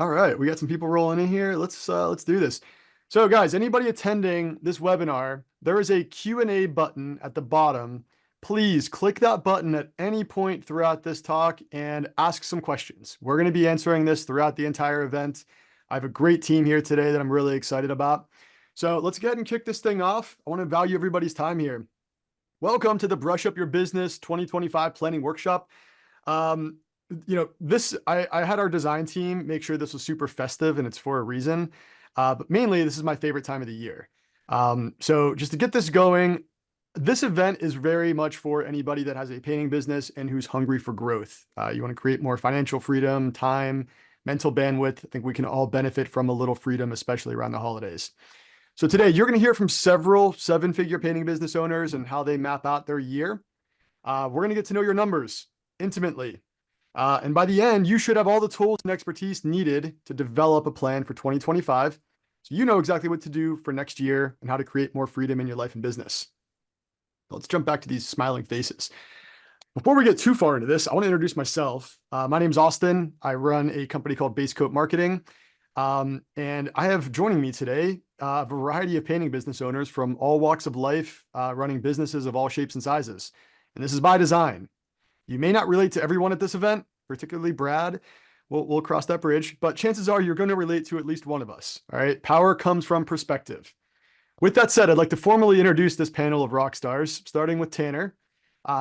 All right, we got some people rolling in here. Let's do this. So guys, anybody attending this webinar, there is a Q&A button at the bottom. Please click that button at any point throughout this talk and ask some questions. We're going to be answering this throughout the entire event. I have a great team here today that I'm really excited about. So let's go ahead and kick this thing off. I want to value everybody's time here. Welcome to the Brush Up Your Business 2025 Planning Workshop. I had our design team make sure this was super festive, and it's for a reason. But mainly, this is my favorite time of the year. So just to get this going, this event is very much for anybody that has a painting business and who's hungry for growth. You want to create more financial freedom, time, mental bandwidth. I think we can all benefit from a little freedom, especially around the holidays. So today, you're going to hear from several seven-figure painting business owners and how they map out their year. We're going to get to know your numbers intimately. And by the end, you should have all the tools and expertise needed to develop a plan for 2025. So you know exactly what to do for next year and how to create more freedom in your life and business. Let's jump back to these smiling faces. Before we get too far into this, I want to introduce myself. My name's Austin. I run a company called Base Coat Marketing. And I have joining me today a variety of painting business owners from all walks of life, running businesses of all shapes and sizes. And this is by design. You may not relate to everyone at this event, particularly Brad. We'll cross that bridge, but chances are you're going to relate to at least one of us. All right. Power comes from perspective. With that said, I'd like to formally introduce this panel of rock stars, starting with Tanner.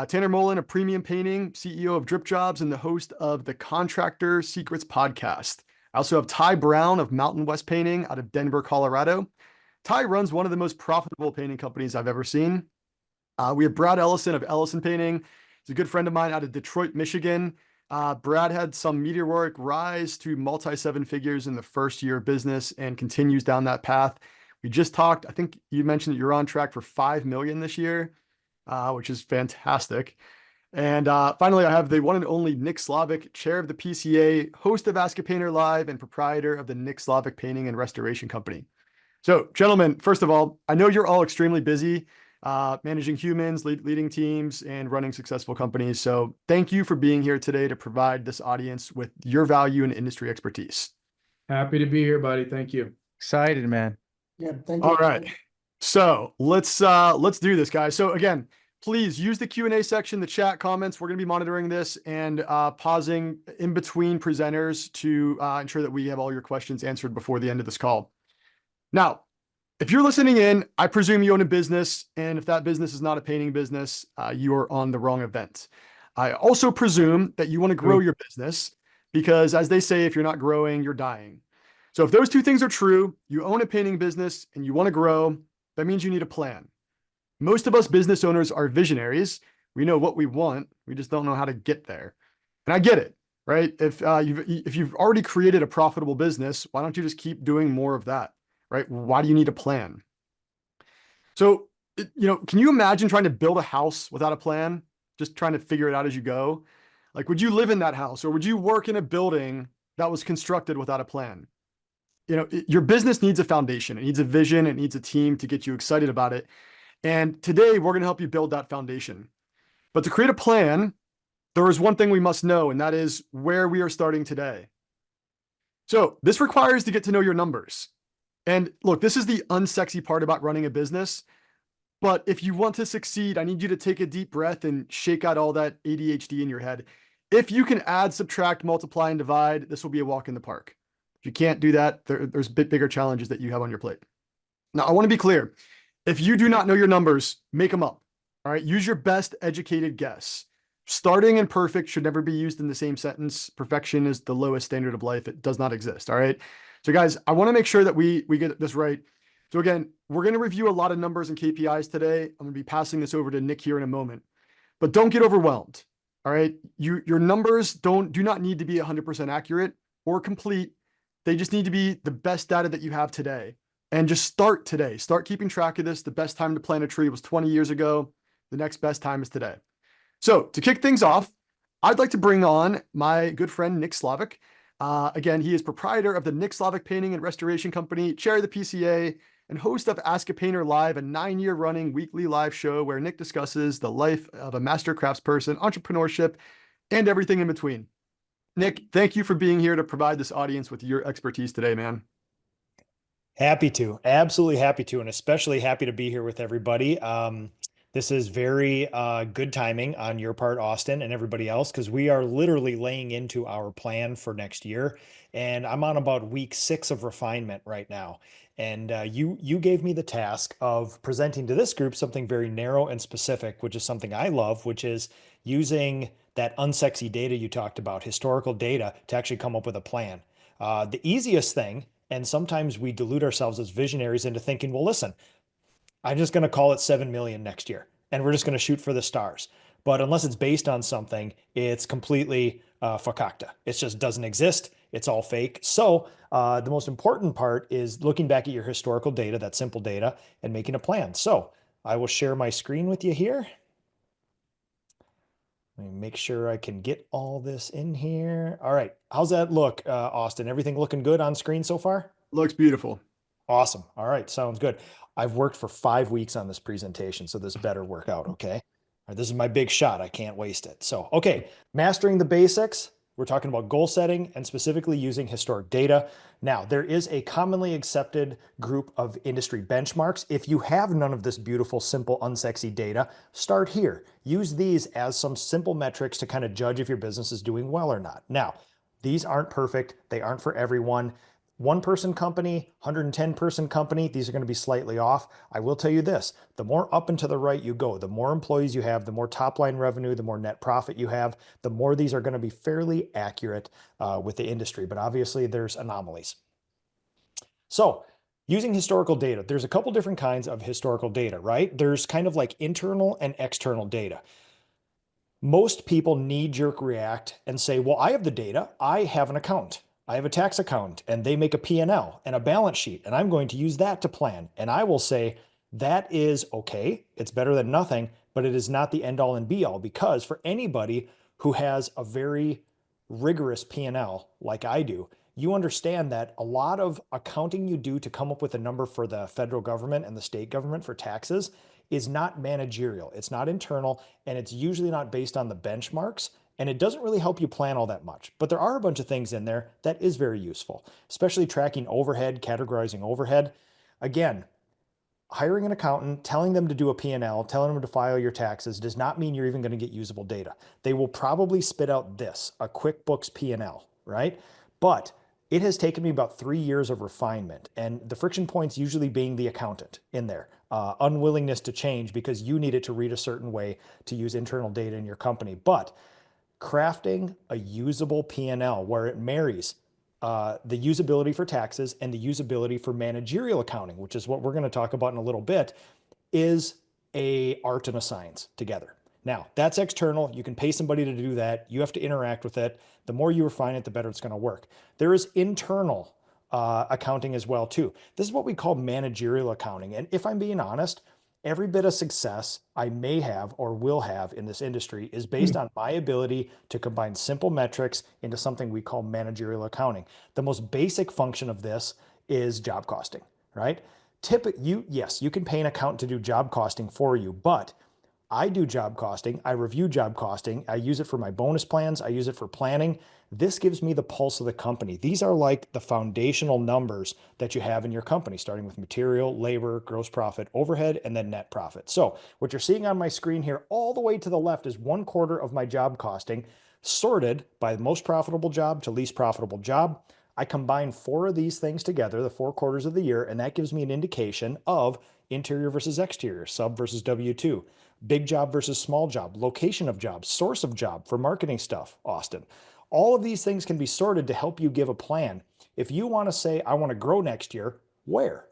Tanner Mullen, a premium painting, CEO of Drip Jobs, and the host of the Contractor Secrets podcast. I also have Ty Brown of Mountain West Painting out of Denver, Colorado. Ty runs one of the most profitable painting companies I've ever seen. We have Brad Ellison of Ellison Painting. He's a good friend of mine out of Detroit, Michigan. Brad had some meteoric rise to multi-seven figures in the first year of business and continues down that path. We just talked, I think you mentioned that you're on track for 5 million this year, which is fantastic. And finally, I have the one and only Nick Slavic, chair of the PCA, host of Ask a Painter Live, and proprietor of the Nick Slavic Painting and Restoration Company. So, gentlemen, first of all, I know you're all extremely busy managing humans, leading teams, and running successful companies. So thank you for being here today to provide this audience with your value and industry expertise. Happy to be here, buddy. Thank you. Excited, man. Yeah, thank you. All right. So let's do this, guys. So again, please use the Q&A section, the chat comments. We're going to be monitoring this and pausing in between presenters to ensure that we have all your questions answered before the end of this call. Now, if you're listening in, I presume you own a business, and if that business is not a painting business, you are on the wrong event. I also presume that you want to grow your business because, as they say, if you're not growing, you're dying. So if those two things are true, you own a painting business and you want to grow, that means you need a plan. Most of us business owners are visionaries. We know what we want. We just don't know how to get there. And I get it, right? If you've already created a profitable business, why don't you just keep doing more of that? Right? Why do you need a plan? So, can you imagine trying to build a house without a plan, just trying to figure it out as you go? Like, would you live in that house or would you work in a building that was constructed without a plan? Your business needs a foundation. It needs a vision. It needs a team to get you excited about it. And today we're going to help you build that foundation. But to create a plan, there is one thing we must know, and that is where we are starting today. So this requires to get to know your numbers. And look, this is the unsexy part about running a business. But if you want to succeed, I need you to take a deep breath and shake out all that ADHD in your head. If you can add, subtract, multiply, and divide, this will be a walk in the park. If you can't do that, there's a bit bigger challenges that you have on your plate. Now, I want to be clear. If you do not know your numbers, make them up. All right. Use your best educated guess. Starting and perfect should never be used in the same sentence. Perfection is the lowest standard of life. It does not exist. All right. So guys, I want to make sure that we get this right. So again, we're going to review a lot of numbers and KPIs today. I'm going to be passing this over to Nick here in a moment, but don't get overwhelmed. All right. Your numbers do not need to be 100% accurate or complete. They just need to be the best data that you have today. And just start today. Start keeping track of this. The best time to plant a tree was 20 years ago. The next best time is today. So to kick things off, I'd like to bring on my good friend, Nick Slavic. Again, he is proprietor of the Nick Slavic Painting and Restoration Company, chair of the PCA, and host of Ask a Painter Live, a 9-year running weekly live show where Nick discusses the life of a master craftsperson, entrepreneurship, and everything in between. Nick, thank you for being here to provide this audience with your expertise today, man. Happy to, absolutely happy to, and especially happy to be here with everybody. This is very good timing on your part, Austin, and everybody else, because we are literally laying into our plan for next year, and I'm on about week 6 of refinement right now. And you gave me the task of presenting to this group something very narrow and specific, which is something I love, which is using that unsexy data you talked about, historical data, to actually come up with a plan. The easiest thing, and sometimes we delude ourselves as visionaries into thinking, well, listen, I'm just going to call it 7 million next year and we're just going to shoot for the stars. But unless it's based on something, it's completely fakakta. It just doesn't exist. It's all fake. So the most important part is looking back at your historical data, that simple data, and making a plan. So I will share my screen with you here. Let me make sure I can get all this in here. All right. How's that look, Austin? Everything looking good on screen so far? Looks beautiful. Awesome. All right. Sounds good. I've worked for 5 weeks on this presentation, so this better work out. Okay. All right, this is my big shot. I can't waste it. So, okay. Mastering the basics. We're talking about goal setting and specifically using historic data. Now, there is a commonly accepted group of industry benchmarks. If you have none of this beautiful, simple, unsexy data, start here. Use these as some simple metrics to kind of judge if your business is doing well or not. Now, these aren't perfect. They aren't for everyone. One-person company, 110-person company, these are going to be slightly off. I will tell you this, the more up and to the right you go, the more employees you have, the more top-line revenue, the more net profit you have, the more these are going to be fairly accurate with the industry. But obviously there's anomalies. So using historical data, there's a couple different kinds of historical data, right? There's kind of like internal and external data. Most people knee-jerk react and say, well, I have the data. I have an account. I have a tax account and they make a P&L and a balance sheet, and I'm going to use that to plan. And I will say that is okay. It's better than nothing, but it is not the end all and be all, because for anybody who has a very rigorous P&L like I do, you understand that a lot of accounting you do to come up with a number for the federal government and the state government for taxes is not managerial. It's not internal, and it's usually not based on the benchmarks, and it doesn't really help you plan all that much. But there are a bunch of things in there that is very useful, especially tracking overhead, categorizing overhead. Again, hiring an accountant, telling them to do a P&L, telling them to file your taxes does not mean you're even going to get usable data. They will probably spit out this, a QuickBooks P&L, right? But it has taken me about 3 years of refinement, and the friction points usually being the accountant in there. Unwillingness to change because you need it to read a certain way to use internal data in your company. But crafting a usable P&L where it marries the usability for taxes and the usability for managerial accounting, which is what we're going to talk about in a little bit, is a art and a science together. Now, that's external. You can pay somebody to do that. You have to interact with it. The more you refine it, the better it's going to work. There is internal accounting as well, too. This is what we call managerial accounting. And if I'm being honest, every bit of success I may have or will have in this industry is based on my ability to combine simple metrics into something we call managerial accounting. The most basic function of this is job costing, right? Yes, you can pay an accountant to do job costing for you, but I do job costing. I review job costing. I use it for my bonus plans. I use it for planning. This gives me the pulse of the company. These are like the foundational numbers that you have in your company, starting with material, labor, gross profit, overhead, and then net profit. So what you're seeing on my screen here, all the way to the left, is 1/4 of my job costing, sorted by the most profitable job to least profitable job. I combine 4 of these things together, the 4 quarters of the year, and that gives me an indication of interior versus exterior, sub versus W2, big job versus small job, location of job, source of job for marketing stuff, Austin. All of these things can be sorted to help you give a plan. If you want to say, I want to grow next year, where?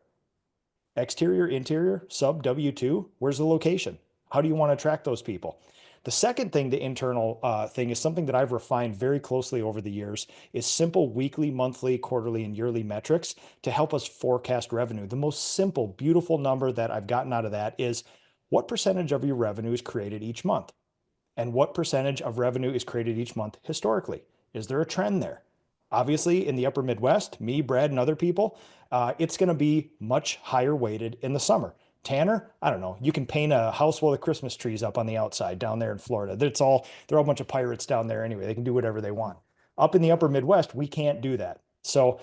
Exterior, interior, sub, W2, where's the location? How do you want to attract those people? The second thing, the internal thing, is something that I've refined very closely over the years, is simple weekly, monthly, quarterly, and yearly metrics to help us forecast revenue. The most simple, beautiful number that I've gotten out of that is what percentage of your revenue is created each month? And what percentage of revenue is created each month historically? Is there a trend there? Obviously, in the upper Midwest, me, Brad, and other people, it's going to be much higher weighted in the summer. Tanner, I don't know. You can paint a house full of Christmas trees up on the outside down there in Florida. They're all a bunch of pirates down there anyway. They can do whatever they want. Up in the upper Midwest, we can't do that. So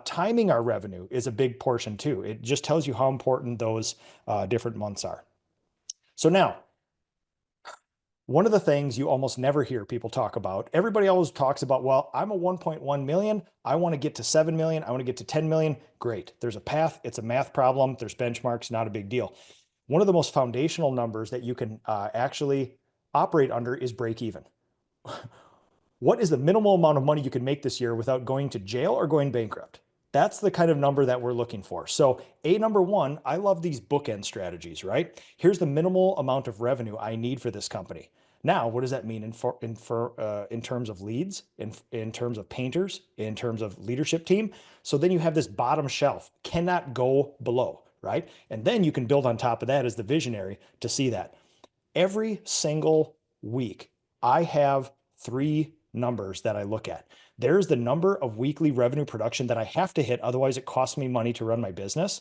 timing our revenue is a big portion too. It just tells you how important those different months are. So now, one of the things you almost never hear people talk about, everybody always talks about, well, I'm a 1.1 million. I want to get to 7 million. I want to get to 10 million. Great. There's a path. It's a math problem. There's benchmarks, not a big deal. One of the most foundational numbers that you can actually operate under is break even. What is the minimal amount of money you can make this year without going to jail or going bankrupt? That's the kind of number that we're looking for. So number one, I love these bookend strategies, right? Here's the minimal amount of revenue I need for this company. Now, what does that mean in terms of leads, in terms of painters, in terms of leadership team? So then you have this bottom shelf, cannot go below, right? And then you can build on top of that as the visionary to see that. Every single week, I have 3 numbers that I look at. There's the number of weekly revenue production that I have to hit, otherwise it costs me money to run my business.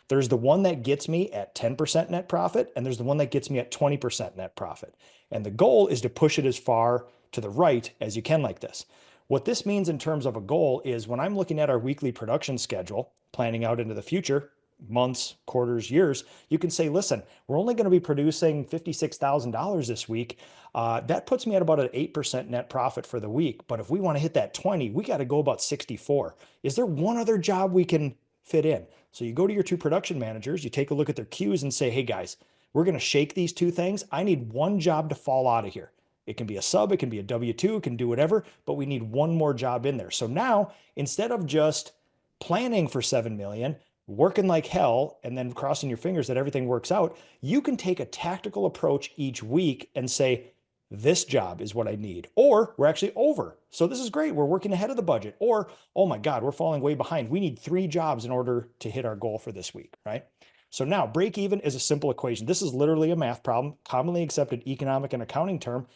There's the one that gets me at 10% net profit, and there's the one that gets me at 20% net profit. And the goal is to push it as far to the right as you can like this. What this means in terms of a goal is when I'm looking at our weekly production schedule, planning out into the future, months, quarters, years, you can say, listen, we're only going to be producing $56,000 this week. That puts me at about an 8% net profit for the week. But if we want to hit that 20, we got to go about 64. Is there one other job we can fit in? So you go to your 2 production managers, you take a look at their queues and say, hey guys, we're going to shake these 2 things. I need one job to fall out of here. It can be a sub, it can be a W-2, it can do whatever, but we need one more job in there. So now, instead of just planning for 7 million, working like hell, and then crossing your fingers that everything works out, you can take a tactical approach each week and say, this job is what I need. Or we're actually over. So this is great. We're working ahead of the budget. Or, oh my God, we're falling way behind. We need 3 jobs in order to hit our goal for this week, right? So now break even is a simple equation. This is literally a math problem, commonly accepted economic and accounting term.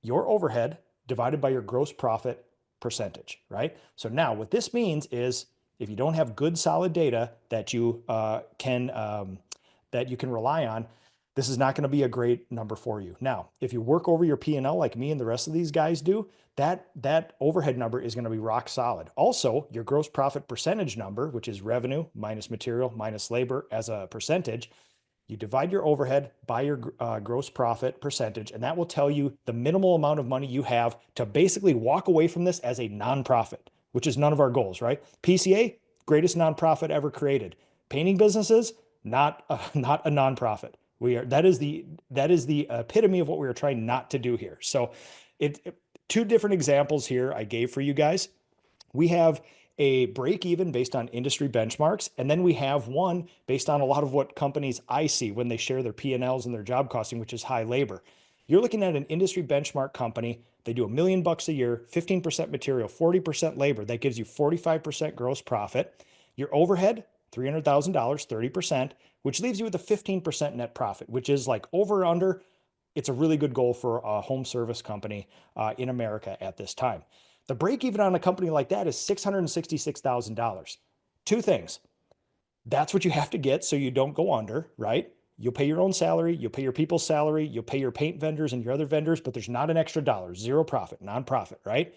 Your overhead divided by your gross profit percentage, right? So now what this means is if you don't have good solid data that you can rely on, this is not going to be a great number for you. Now, if you work over your P&L like me and the rest of these guys do, that overhead number is going to be rock solid. Also, your gross profit percentage number, which is revenue minus material minus labor as a percentage, you divide your overhead by your gross profit percentage, and that will tell you the minimal amount of money you have to basically walk away from this as a nonprofit, which is none of our goals, right? PCA, greatest nonprofit ever created. Painting businesses, not a nonprofit. That is the epitome of what we are trying not to do here. So 2 different examples here I gave for you guys. We have a break even based on industry benchmarks, and then we have one based on a lot of what companies I see when they share their P&Ls and their job costing, which is high labor. You're looking at an industry benchmark company. They do $1 million a year, 15% material, 40% labor. That gives you 45% gross profit. Your overhead, $300,000, 30%, which leaves you with a 15% net profit, which is like over or under. It's a really good goal for a home service company in America at this time. The break even on a company like that is $666,000. 2 things. That's what you have to get so you don't go under, right? You'll pay your own salary, you'll pay your people's salary, you'll pay your paint vendors and your other vendors, but there's not an extra dollar, 0 profit, nonprofit, right?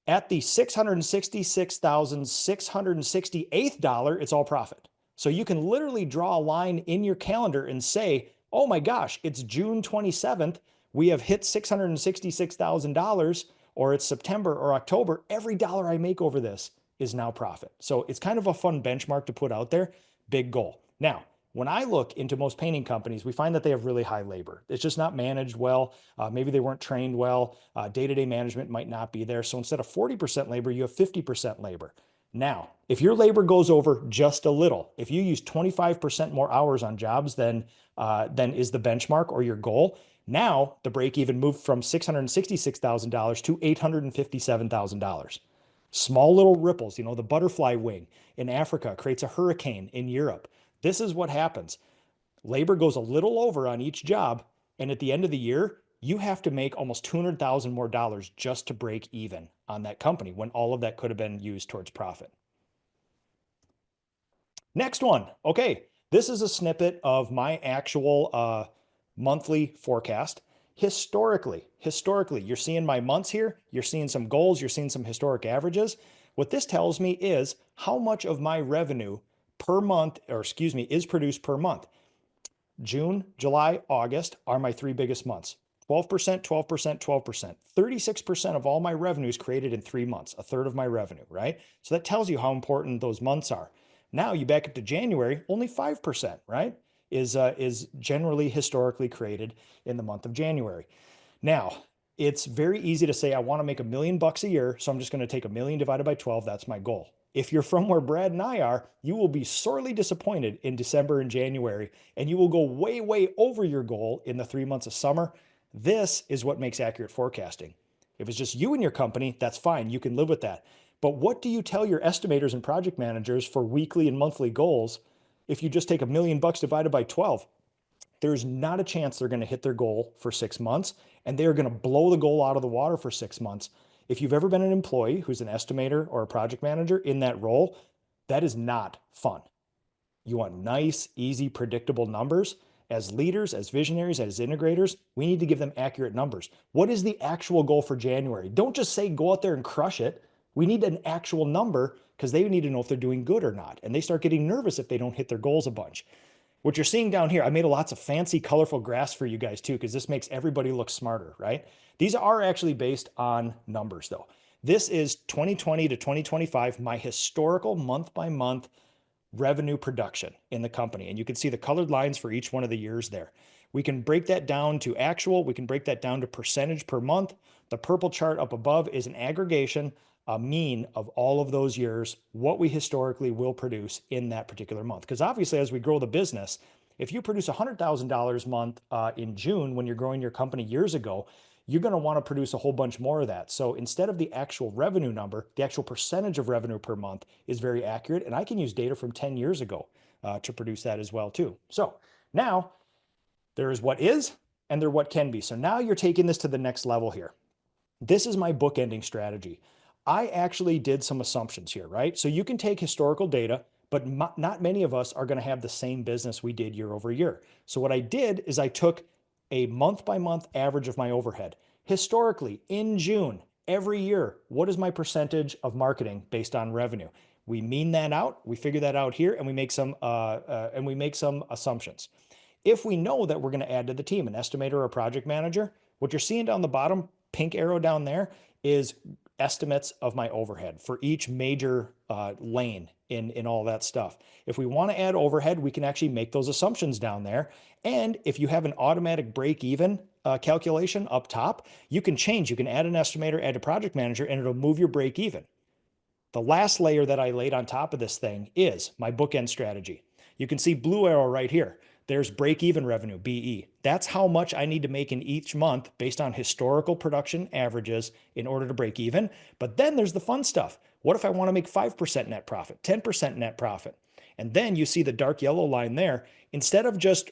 At the $666,668, it's all profit. So you can literally draw a line in your calendar and say, oh my gosh, it's June 27th. We have hit $666,000, or it's September or October. Every dollar I make over this is now profit. So it's kind of a fun benchmark to put out there. Big goal. Now, when I look into most painting companies, we find that they have really high labor. It's just not managed well. Maybe they weren't trained well. Day-to-day management might not be there. So instead of 40% labor, you have 50% labor. Now, if your labor goes over just a little, if you use 25% more hours on jobs than is the benchmark or your goal, now the break even moved from $666,000 to $857,000. Small little ripples, the butterfly wing in Africa creates a hurricane in Europe. This is what happens. Labor goes a little over on each job, and at the end of the year, you have to make almost $200,000 more dollars just to break even on that company when all of that could have been used towards profit. Next one. Okay, this is a snippet of my actual monthly forecast. Historically, you're seeing my months here, you're seeing some goals, you're seeing some historic averages. What this tells me is how much of my revenue per month, or excuse me, is produced per month. June, July, August are my three biggest months. 12%, 12%, 12%. 36% of all my revenue is created in 3 months, a third of my revenue, right? So that tells you how important those months are. Now you back up to January, only 5%, right? Is generally historically created in the month of January. Now, it's very easy to say, I want to make $1 million a year, so I'm just going to take $1 million divided by 12. That's my goal. If you're from where Brad and I are, you will be sorely disappointed in December and January, and you will go way, way over your goal in the 3 months of summer. This is what makes accurate forecasting. If it's just you and your company, that's fine. You can live with that. But what do you tell your estimators and project managers for weekly and monthly goals if you just take $1 million divided by 12? There's not a chance they're going to hit their goal for 6 months, and they're going to blow the goal out of the water for 6 months. If you've ever been an employee who's an estimator or a project manager in that role, that is not fun. You want nice, easy, predictable numbers. As leaders, as visionaries, as integrators, we need to give them accurate numbers. What is the actual goal for January? Don't just say go out there and crush it. We need an actual number because they need to know if they're doing good or not. And they start getting nervous if they don't hit their goals a bunch. What you're seeing down here, I made lots of fancy, colorful graphs for you guys too, because this makes everybody look smarter, right? These are actually based on numbers though. This is 2020 to 2025, my historical month by month revenue production in the company. And you can see the colored lines for each one of the years there. We can break that down to actual. We can break that down to percentage per month. The purple chart up above is an aggregation, a mean of all of those years, what we historically will produce in that particular month. Because obviously, as we grow the business, if you produce $100,000 a month in June when you're growing your company years ago, you're going to want to produce a whole bunch more of that. So instead of the actual revenue number, the actual percentage of revenue per month is very accurate. And I can use data from 10 years ago to produce that as well too. So now there is what is and there what can be. So now you're taking this to the next level here. This is my bookending strategy. I actually did some assumptions here, right? So you can take historical data, but not many of us are going to have the same business we did year over year. So what I did is I took a month by month average of my overhead. Historically, in June, every year, what is my percentage of marketing based on revenue? We mean that out, we figure that out here, and we make some assumptions. If we know that we're going to add to the team an estimator or a project manager, what you're seeing down the bottom, pink arrow down there, is estimates of my overhead for each major lane in all that stuff. If we want to add overhead, we can actually make those assumptions down there. And if you have an automatic break even calculation up top, you can change. You can add an estimator, add a project manager, and it'll move your break even. The last layer that I laid on top of this thing is my bookend strategy. You can see blue arrow right here. There's break-even revenue, BE. That's how much I need to make in each month based on historical production averages in order to break even. But then there's the fun stuff. What if I want to make 5% net profit, 10% net profit? And then you see the dark yellow line there. Instead of just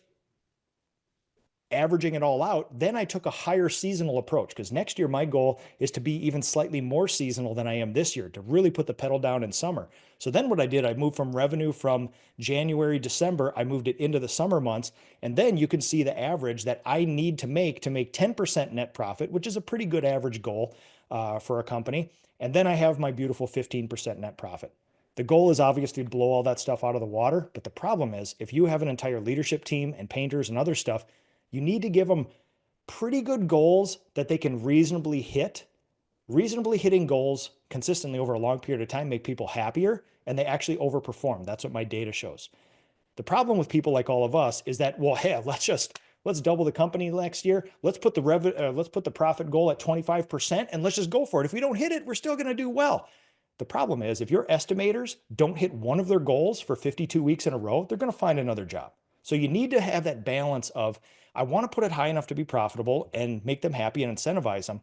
averaging it all out, then I took a higher seasonal approach because next year my goal is to be even slightly more seasonal than I am this year, to really put the pedal down in summer. So then what I did, I moved from revenue from January, December, I moved it into the summer months. And then you can see the average that I need to make 10% net profit, which is a pretty good average goal for a company. And then I have my beautiful 15% net profit. The goal is obviously to blow all that stuff out of the water. But the problem is if you have an entire leadership team and painters and other stuff, you need to give them pretty good goals that they can reasonably hit. Reasonably hitting goals consistently over a long period of time make people happier, and they actually overperform. That's what my data shows. The problem with people like all of us is that, well, hey, let's double the company next year. Let's put the profit goal at 25%, and let's just go for it. If we don't hit it, we're still going to do well. The problem is if your estimators don't hit one of their goals for 52 weeks in a row, they're going to find another job. So you need to have that balance of, I want to put it high enough to be profitable and make them happy and incentivize them,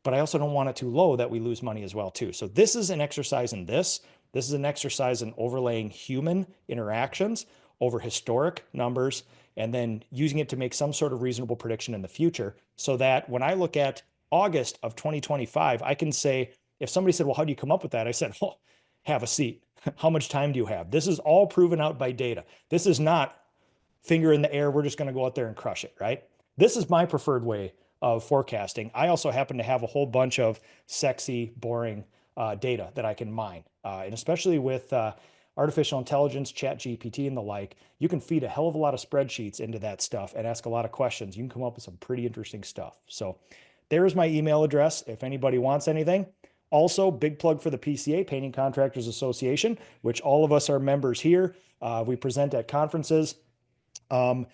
but I also don't want it too low that we lose money as well too. So this is an exercise in this. This is an exercise in overlaying human interactions over historic numbers and then using it to make some sort of reasonable prediction in the future so that when I look at August of 2025, I can say, if somebody said, well, how do you come up with that? I said, well, have a seat. How much time do you have? This is all proven out by data. This is not finger in the air, we're just going to go out there and crush it, right? This is my preferred way of forecasting. I also happen to have a whole bunch of sexy, boring data that I can mine. And especially with artificial intelligence, chat GPT and the like, you can feed a hell of a lot of spreadsheets into that stuff and ask a lot of questions. You can come up with some pretty interesting stuff. So there's my email address if anybody wants anything. Also, big plug for the PCA, Painting Contractors Association, which all of us are members here. We present at conferences. I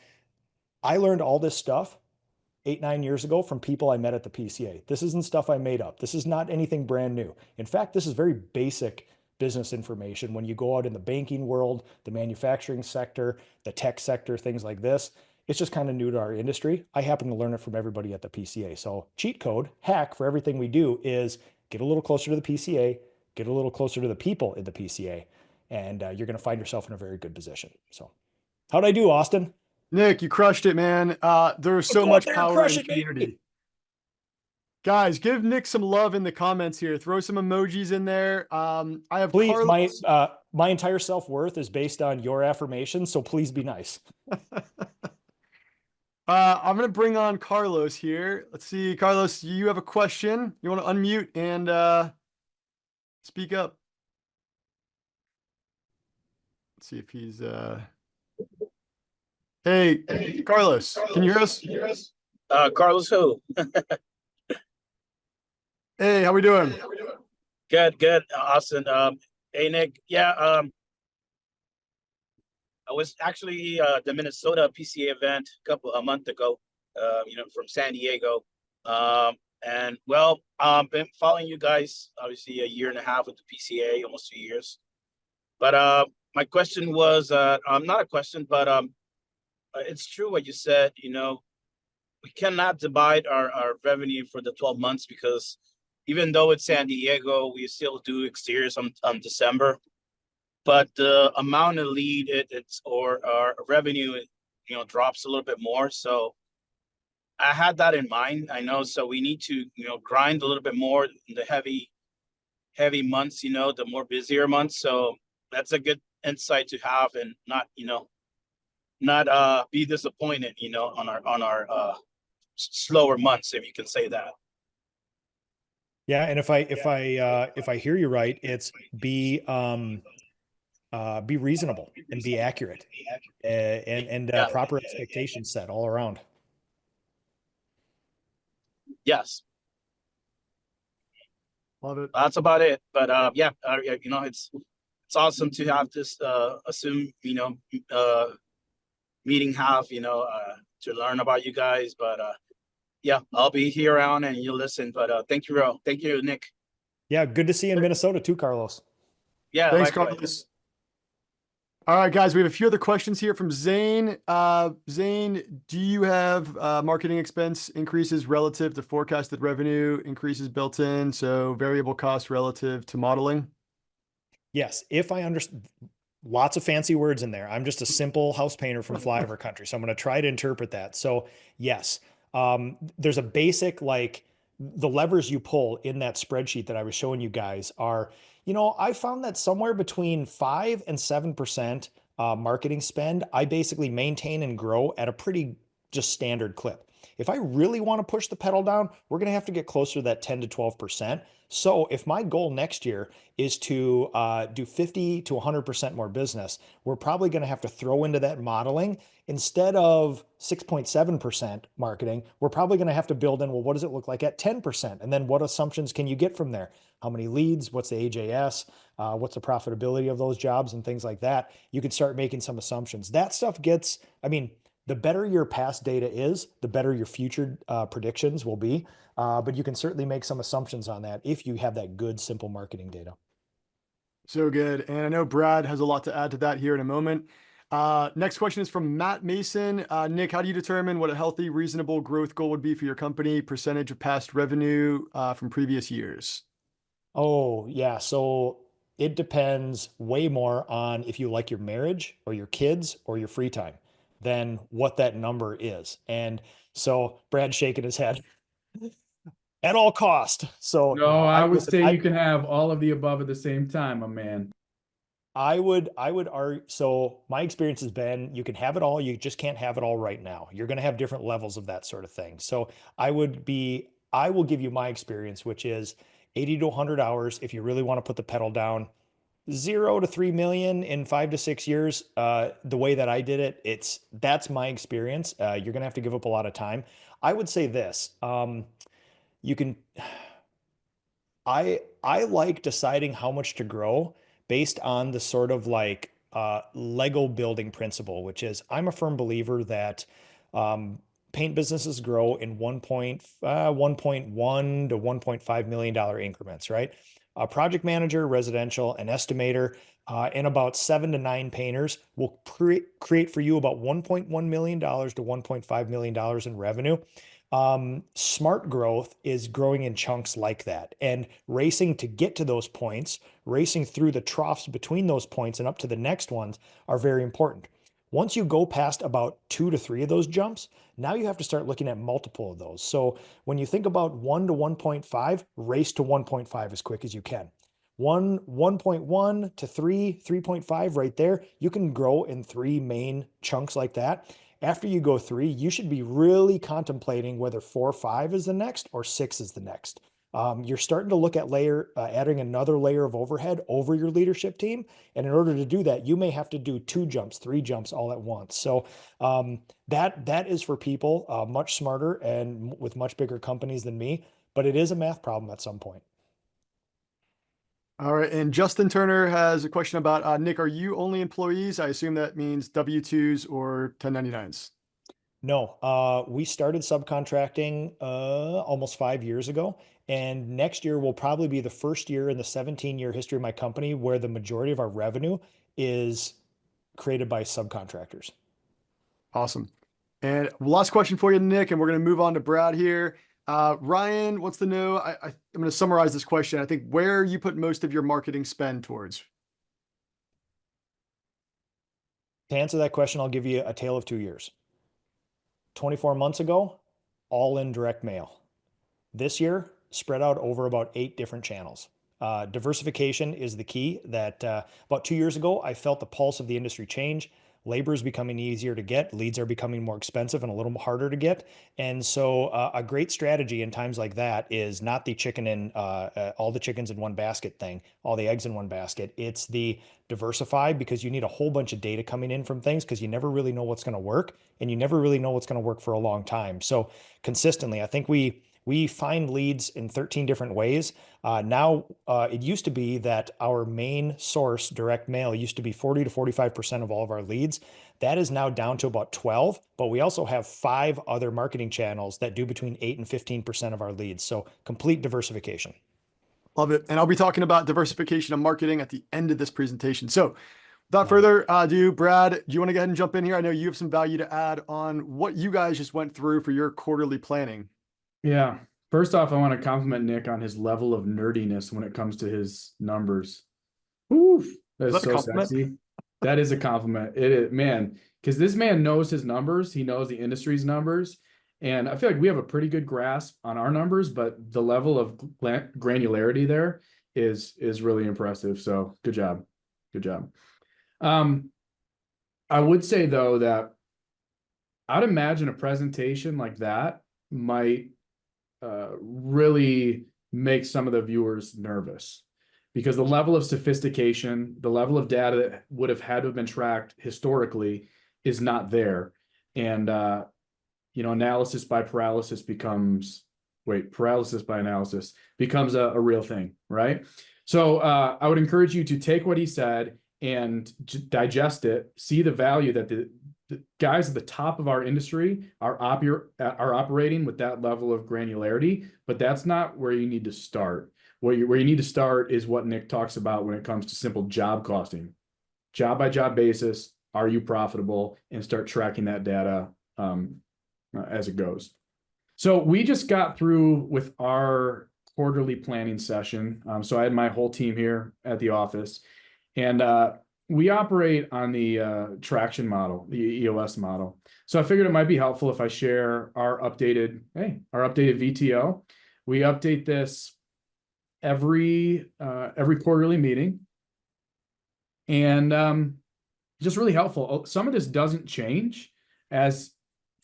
learned all this stuff 8, 9 years ago from people I met at the PCA. This isn't stuff I made up. This is not anything brand new. In fact, this is very basic business information when you go out in the banking world, the manufacturing sector, the tech sector, things like this. It's just kind of new to our industry. I happen to learn it from everybody at the PCA. So cheat code, hack for everything we do is get a little closer to the PCA, get a little closer to the people in the PCA, and you're going to find yourself in a very good position. So how'd I do, Austin? Nick, you crushed it, man. There's so much power in the community. Guys, give Nick some love in the comments here. Throw some emojis in there. I have please. Carlos. My entire self-worth is based on your affirmations, so please be nice. I'm gonna bring on Carlos here. Let's see, Carlos, you have a question. You want to unmute and speak up. Let's see if he's Hey, Carlos, can you hear us? Carlos who? Hey, how we doing? Good, Austin. Hey, Nick. Yeah, I was actually the Minnesota PCA event a month ago, from San Diego. And well, been following you guys obviously a year and a half with the PCA, almost 2 years. But my question was, not a question, but it's true what you said. We cannot divide our revenue for the 12 months because even though it's San Diego, we still do exteriors on December. But the amount of lead or our revenue, drops a little bit more. So I had that in mind. I know. So we need to, grind a little bit more in the heavy months, the more busier months. So that's a good insight to have and not be disappointed, on our slower months, if you can say that. Yeah, and if I hear you right, it's be reasonable and be accurate, and proper expectations set all around. Yes, Love it. that's about it. But yeah, it's awesome to have this meeting to learn about you guys. But yeah, I'll be here around and you listen. But thank you, Nick. Yeah, good to see you in Minnesota too, Carlos. Yeah, thanks, likewise. Carlos. All right, guys, we have a few other questions here from Zane. Zane, do you have marketing expense increases relative to forecasted revenue increases built in? So variable costs relative to modeling? Yes, if I understand, lots of fancy words in there. I'm just a simple house painter from flyover country. So I'm going to try to interpret that. So yes, there's a basic, like the levers you pull in that spreadsheet that I was showing you guys are, I found that somewhere between 5 and 7% marketing spend, I basically maintain and grow at a pretty just standard clip. If I really want to push the pedal down, we're going to have to get closer to that 10 to 12%. So if my goal next year is to do 50 to 100% more business, we're probably going to have to throw into that modeling instead of 6.7% marketing. We're probably going to have to build in, well, what does it look like at 10%? And then what assumptions can you get from there? How many leads? What's the AJS? What's the profitability of those jobs and things like that? You can start making some assumptions. That stuff gets, the better your past data is, the better your future predictions will be. But you can certainly make some assumptions on that if you have that good, simple marketing data. So good. And I know Brad has a lot to add to that here in a moment. Next question is from Matt Mason. Nick, how do you determine what a healthy, reasonable growth goal would be for your company? Percentage of past revenue from previous years? Oh, yeah. So it depends way more on if you like your marriage or your kids or your free time than what that number is. And so Brad's shaking his head. At all cost. So No, I would say you can have all of the above at the same time, my man. I would argue, so my experience has been you can have it all, you just can't have it all right now. You're going to have different levels of that sort of thing. So I will give you my experience, which is 80 to 100 hours if you really want to put the pedal down. 0 to 3 million in 5 to 6 years. The way that I did it, that's my experience. You're going to have to give up a lot of time. I would say this, you can, I like deciding how much to grow based on the sort of like Lego building principle, which is I'm a firm believer that paint businesses grow in 1.1 to $1.5 million increments, right? A project manager, residential, an estimator, and about 7 to 9 painters will create for you about $1.1 million to $1.5 million in revenue. Smart growth is growing in chunks like that, and racing to get to those points, racing through the troughs between those points and up to the next ones are very important. Once you go past about 2 to 3 of those jumps, now you have to start looking at multiple of those. So when you think about 1 to 1.5, race to 1.5 as quick as you can. 1.1 to 3, 3.5 right there, you can grow in 3 main chunks like that. After you go 3, you should be really contemplating whether 4 or 5 is the next or 6 is the next. You're starting to look at adding another layer of overhead over your leadership team. And in order to do that, you may have to do 2 jumps, 3 jumps all at once. So that is for people much smarter and with much bigger companies than me, but it is a math problem at some point. All right. And Justin Turner has a question about Nick, are you only employees? I assume that means W-2s or 1099s. No, we started subcontracting almost 5 years ago. And next year will probably be the first year in the 17-year history of my company where the majority of our revenue is created by subcontractors. Awesome. And last question for you, Nick, and we're going to move on to Brad here. Ryan wants to know, I'm going to summarize this question. I think where you put most of your marketing spend towards. To answer that question, I'll give you a tale of 2 years. 24 months ago, all in direct mail. This year, spread out over about 8 different channels. Diversification is the key. That about 2 years ago, I felt the pulse of the industry change. Labor is becoming easier to get. Leads are becoming more expensive and a little harder to get. And so a great strategy in times like that is not the chicken in all the chickens in one basket thing, all the eggs in one basket. It's the diversify, because you need a whole bunch of data coming in from things because you never really know what's going to work, and you never really know what's going to work for a long time. So consistently, I think we find leads in 13 different ways. Now, it used to be that our main source, direct mail, used to be 40 to 45% of all of our leads. That is now down to about 12, but we also have 5 other marketing channels that do between 8 and 15% of our leads. So complete diversification. Love it. And I'll be talking about diversification of marketing at the end of this presentation. So without further ado, Brad, do you want to go ahead and jump in here? I know you have some value to add on what you guys just went through for your quarterly planning. Yeah. First off, I want to compliment Nick on his level of nerdiness when it comes to his numbers. Oof, that's so sexy. That is a compliment. It is, man, because this man knows his numbers. He knows the industry's numbers. And I feel like we have a pretty good grasp on our numbers, but the level of granularity there is really impressive. So good job. Good job. I would say, though, that I'd imagine a presentation like that might really make some of the viewers nervous, because the level of sophistication, the level of data that would have had to have been tracked historically is not there. And, analysis by paralysis becomes a real thing, right? So I would encourage you to take what he said and digest it, see the value that the guys at the top of our industry are operating with that level of granularity, but that's not where you need to start. Where you need to start is what Nick talks about when it comes to simple job costing. Job by job basis, are you profitable? And start tracking that data as it goes. So we just got through with our quarterly planning session. So I had my whole team here at the office, and we operate on the traction model, the EOS model. So I figured it might be helpful if I share our updated VTO. We update this every quarterly meeting. and just really helpful. Some of this doesn't change as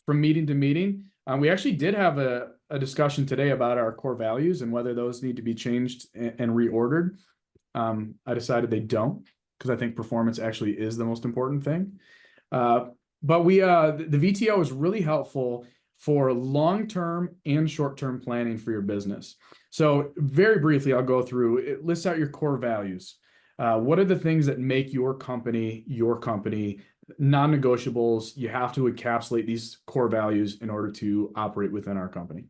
from meeting to meeting. We actually did have a discussion today about our core values and whether those need to be changed and reordered. I decided they don't, because I think performance actually is the most important thing. But the VTO is really helpful for long-term and short-term planning for your business. So very briefly, I'll go through, it lists out your core values. What are the things that make your company, non-negotiables? You have to encapsulate these core values in order to operate within our company.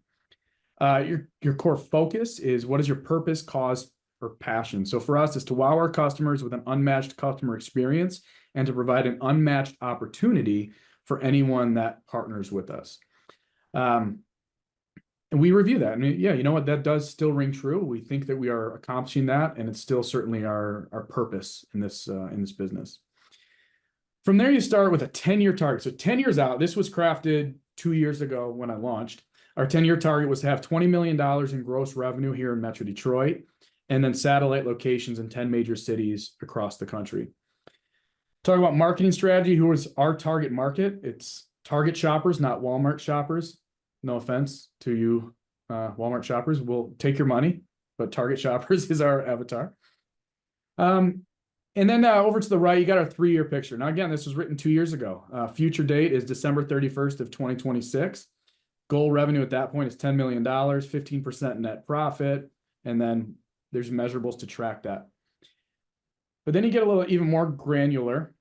Your core focus is, what is your purpose, cause, or passion? So for us, it's to wow our customers with an unmatched customer experience and to provide an unmatched opportunity for anyone that partners with us. And we review that. I mean, yeah, you know what? That does still ring true. We think that we are accomplishing that, and it's still certainly our purpose in this business. From there, you start with a 10-year target. So 10 years out, this was crafted 2 years ago when I launched. Our 10-year target was to have $20 million in gross revenue here in Metro Detroit, and then satellite locations in 10 major cities across the country. Talk about marketing strategy. Who is our target market? It's Target shoppers, not Walmart shoppers. No offense to you, Walmart shoppers. We'll take your money, but Target shoppers is our avatar. And then over to the right, you got our 3-year picture. Now, again, this was written 2 years ago. Future date is December 31st of 2026. Goal revenue at that point is $10 million, 15% net profit, and then there's measurables to track that. But then you get a little even more granular,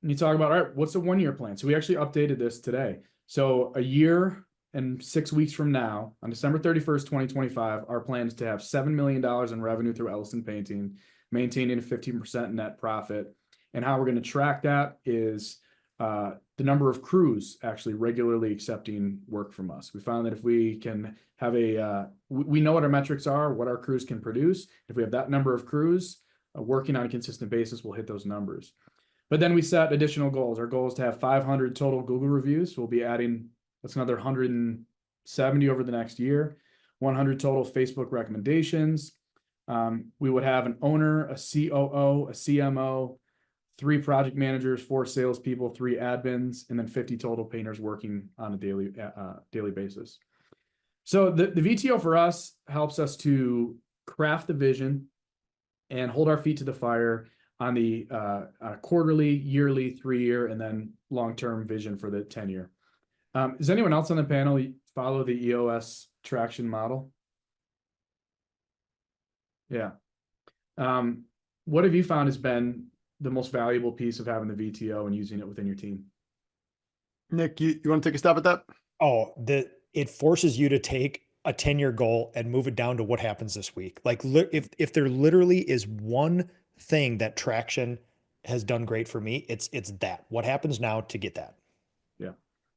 and you talk about, all right, what's the 1-year plan? So we actually updated this today. So a year and 6 weeks from now, on December 31st, 2025, our plan is to have $7 million in revenue through Ellison Painting, maintaining a 15% net profit. And how we're going to track that is the number of crews actually regularly accepting work from us. We found that if we can have we know what our metrics are, what our crews can produce. If we have that number of crews working on a consistent basis, we'll hit those numbers. But then we set additional goals. Our goal is to have 500 total Google reviews. We'll be adding, that's another 170 over the next year, 100 total Facebook recommendations. We would have an owner, a COO, a CMO, 3 project managers, 4 salespeople, 3 admins, and then 50 total painters working on a daily basis. So the VTO for us helps us to craft the vision and hold our feet to the fire on the quarterly, yearly, 3-year, and then long-term vision for the 10-year. Does anyone else on the panel follow the EOS traction model? Yeah. What have you found has been the most valuable piece of having the VTO and using it within your team? Nick, you want to take a stab at that? Oh, it forces you to take a 10-year goal and move it down to what happens this week. Like if there literally is one thing that traction has done great for me, it's that. What happens now to get that? Yeah.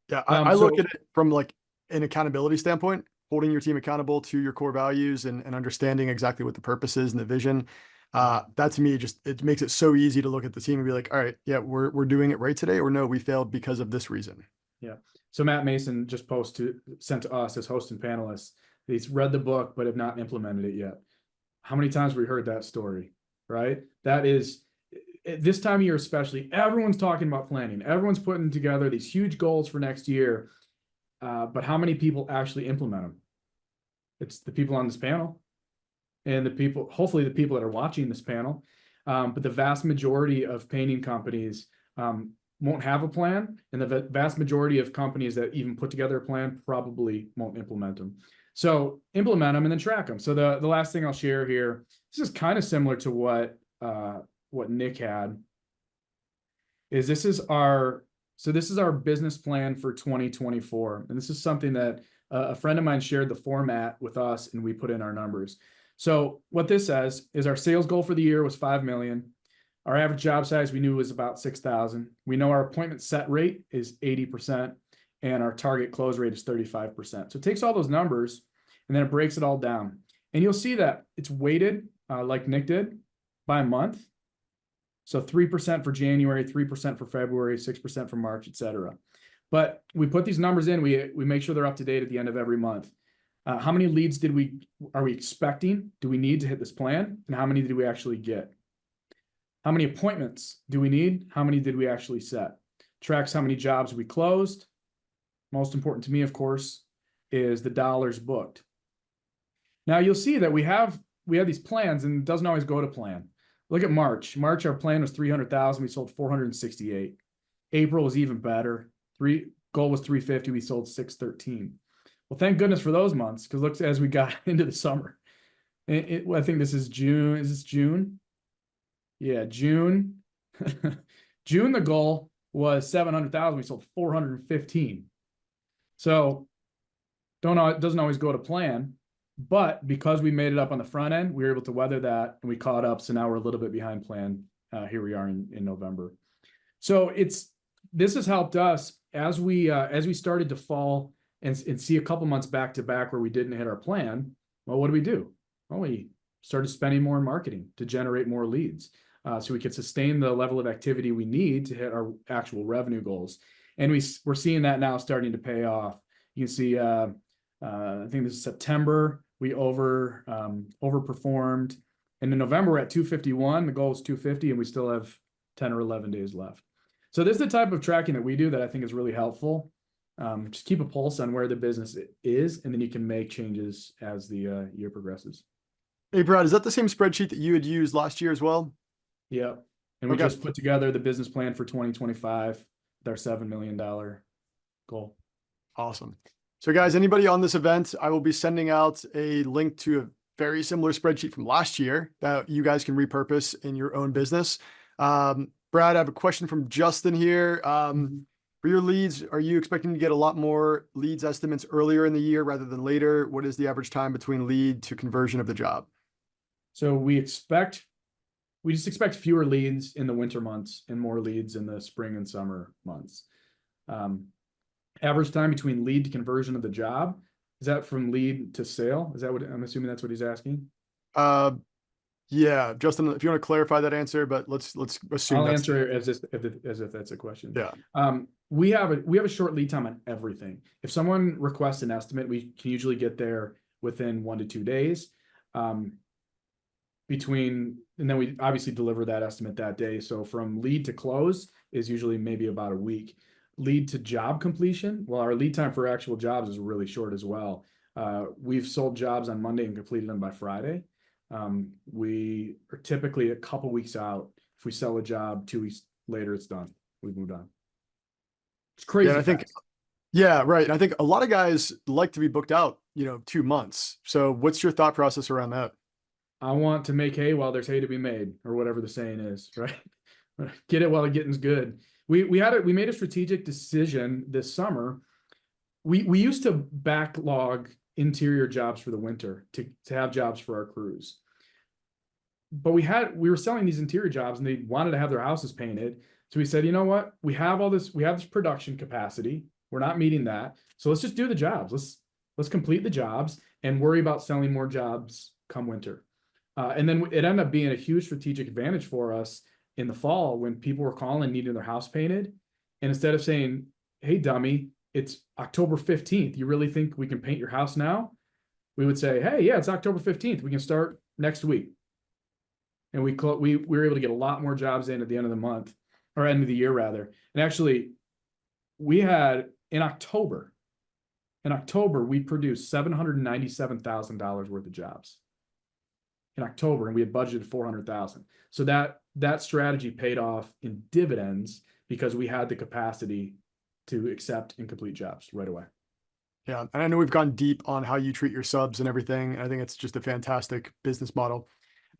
Yeah. I look at it from like an accountability standpoint, holding your team accountable to your core values and understanding exactly what the purpose is and the vision. That to me, it makes it so easy to look at the team and be like, all right, yeah, we're doing it right today, or no, we failed because of this reason. Yeah. So Matt Mason just sent to us as host and panelists. He's read the book, but have not implemented it yet. How many times have we heard that story, right? That is, at this time of year especially, everyone's talking about planning. Everyone's putting together these huge goals for next year. But how many people actually implement them? It's the people on this panel and hopefully the people that are watching this panel. But the vast majority of painting companies won't have a plan, and the vast majority of companies that even put together a plan probably won't implement them. So implement them and then track them. So the last thing I'll share here, this is kind of similar to what Nick had, is this is our business plan for 2024. And this is something that a friend of mine shared the format with us, and we put in our numbers. So what this says is our sales goal for the year was 5 million. Our average job size we knew was about 6,000. We know our appointment set rate is 80%, and our target close rate is 35%. So it takes all those numbers and then it breaks it all down. And you'll see that it's weighted, like Nick did, by month. So 3% for January, 3% for February, 6% for March, et cetera. But we put these numbers in, we make sure they're up to date at the end of every month. How many leads are we expecting? Do we need to hit this plan? And how many did we actually get? How many appointments do we need? How many did we actually set? Tracks how many jobs we closed. Most important to me, of course, is the dollars booked. Now you'll see that we have these plans, and it doesn't always go to plan. Look at March. March, our plan was 300,000. We sold 468. April was even better. Goal was 350. We sold 613. Well, thank goodness for those months, because look, as we got into the summer, I think this is June. Is this June? Yeah, June. June, the goal was 700,000. We sold 415. So it doesn't always go to plan, but because we made it up on the front end, we were able to weather that, and we caught up. So now we're a little bit behind plan. Here we are in November. So this has helped us as we started to fall and see a couple months back to back where we didn't hit our plan. Well, what do? Well, we started spending more in marketing to generate more leads, so we could sustain the level of activity we need to hit our actual revenue goals. And we're seeing that now starting to pay off. You can see, I think this is September, we overperformed. And in November, we're at 251. The goal is 250, and we still have 10 or 11 days left. So this is the type of tracking that we do that I think is really helpful. Just keep a pulse on where the business is, and then you can make changes as the year progresses. Hey, Brad, is that the same spreadsheet that you had used last year as well? Yeah. And we just put together the business plan for 2025 with our $7 million goal. Awesome. So guys, anybody on this event, I will be sending out a link to a very similar spreadsheet from last year that you guys can repurpose in your own business. Brad, I have a question from Justin here. For your leads, are you expecting to get a lot more leads estimates earlier in the year rather than later? What is the average time between lead to conversion of the job? So we just expect fewer leads in the winter months and more leads in the spring and summer months. Average time between lead to conversion of the job, is that from lead to sale? Is that what I'm assuming that's what he's asking? Yeah, Justin, if you want to clarify that answer, but let's assume I'll answer as if that's a question. Yeah. We have a short lead time on everything. If someone requests an estimate, we can usually get there within 1 to 2 days. And then we obviously deliver that estimate that day. So from lead to close is usually maybe about a week. Lead to job completion, well, our lead time for actual jobs is really short as well. We've sold jobs on Monday and completed them by Friday. We are typically a couple weeks out. If we sell a job 2 weeks later, it's done. We've moved on. It's crazy. Yeah, I think, yeah, right. And I think a lot of guys like to be booked out, 2 months. So what's your thought process around that? I want to make hay while there's hay to be made, or whatever the saying is, right? Get it while the getting's good. We made a strategic decision this summer. We used to backlog interior jobs for the winter to have jobs for our crews. But we were selling these interior jobs, and they wanted to have their houses painted. So we said, you know what? We have this production capacity. We're not meeting that. So let's just do the jobs. Let's complete the jobs and worry about selling more jobs come winter. And then it ended up being a huge strategic advantage for us in the fall when people were calling needing their house painted. And instead of saying, hey, dummy, it's October 15th. You really think we can paint your house now? We would say, hey, yeah, it's October 15th. We can start next week. And we were able to get a lot more jobs in at the end of the month, or end of the year rather. And actually, we had in October, we produced $797,000 worth of jobs in October, and we had budgeted 400,000. So that strategy paid off in dividends because we had the capacity to accept and complete jobs right away. Yeah, and I know we've gone deep on how you treat your subs and everything. I think it's just a fantastic business model.